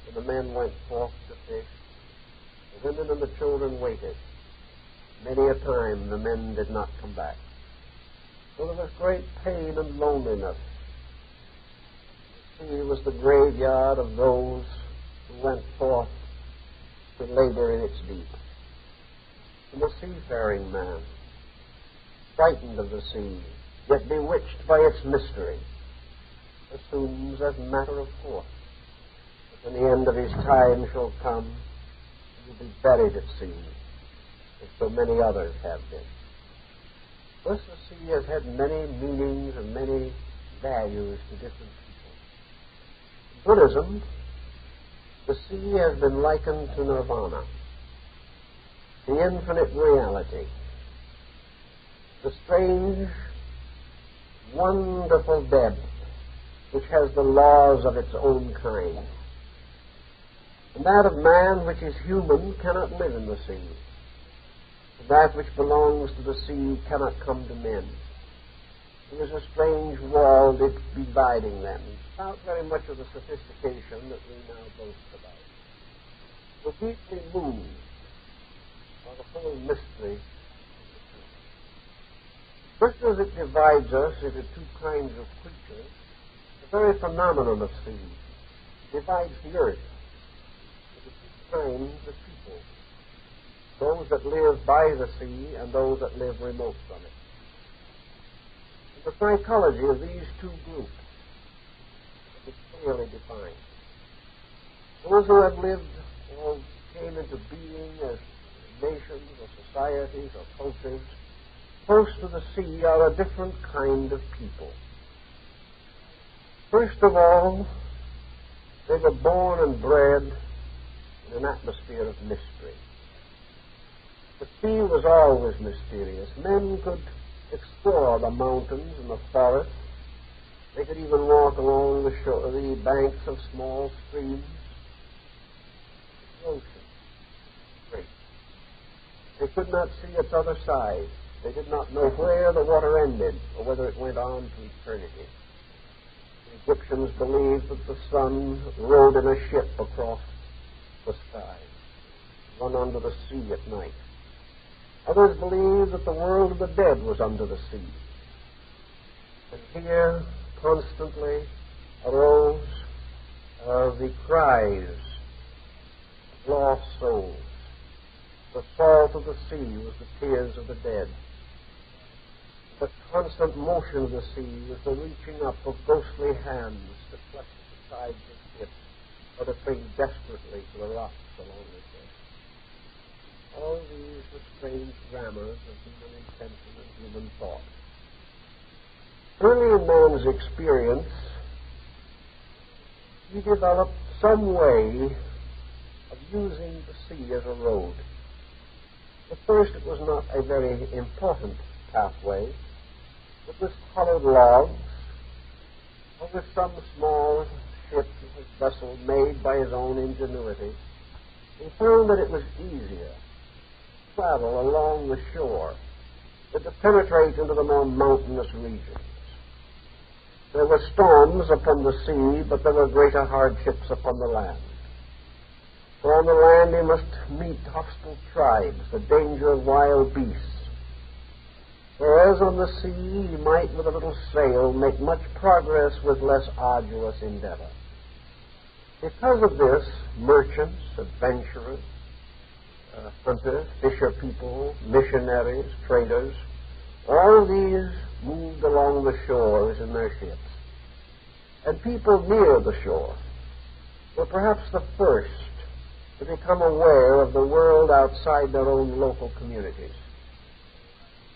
when the men went forth to fish, the women and the children waited. Many a time the men did not come back. So there was great pain and loneliness. The sea was the graveyard of those who went forth to labor in its deep. And the seafaring man, frightened of the sea, yet bewitched by its mystery, assumes as matter of course that when the end of his time shall come, he will be buried at sea, as so many others have been. Thus the sea has had many meanings and many values to different people. In Buddhism, the sea has been likened to nirvana, the infinite reality, the strange, wonderful depth which has the laws of its own kind. And that of man, which is human, cannot live in the sea. That which belongs to the sea cannot come to men. There is a strange wall dividing them, without very much of the sophistication that we now boast about. The deeply moved by the whole mystery of the sea. Just as it divides us into two kinds of creatures, the very phenomenon of sea divides the earth into two kinds of people, those that live by the sea and those that live remote from it. And the psychology of these two groups is clearly defined. Those who have lived or came into being as nations or societies or cultures close to the sea are a different kind of people. First of all, they were born and bred in an atmosphere of mystery. The sea was always mysterious. Men could explore the mountains and the forests. They could even walk along the banks of small streams. The ocean, great. They could not see its other side. They did not know where the water ended or whether it went on to eternity. The Egyptians believed that the sun rode in a ship across the sky, run under the sea at night. Others believed that the world of the dead was under the sea. And here constantly arose the cries of lost souls. The salt of the sea was the tears of the dead. The constant motion of the sea was the reaching up of ghostly hands to clutch the sides of ships or to cling desperately to the rocks along the shore. All these were strange grammars of human intention and human thought. Early in man's experience, he developed some way of using the sea as a road. At first, it was not a very important pathway. It was hollowed logs, or with some small ship or vessel made by his own ingenuity. He found that it was easier to travel along the shore than to penetrate into the more mountainous regions. There were storms upon the sea, but there were greater hardships upon the land. For on the land he must meet hostile tribes, the danger of wild beasts. Whereas on the sea he might, with a little sail, make much progress with less arduous endeavor. Because of this, merchants, adventurers, hunters, fisher people, missionaries, traders, all of these moved along the shores in their ships. And people near the shore were perhaps the first to become aware of the world outside their own local communities.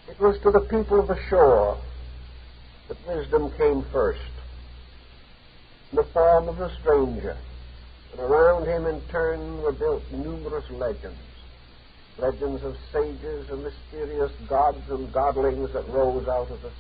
It was to the people of the shore that wisdom came first, in the form of a stranger, and around him in turn were built numerous legends of sages and mysterious gods and godlings that rose out of the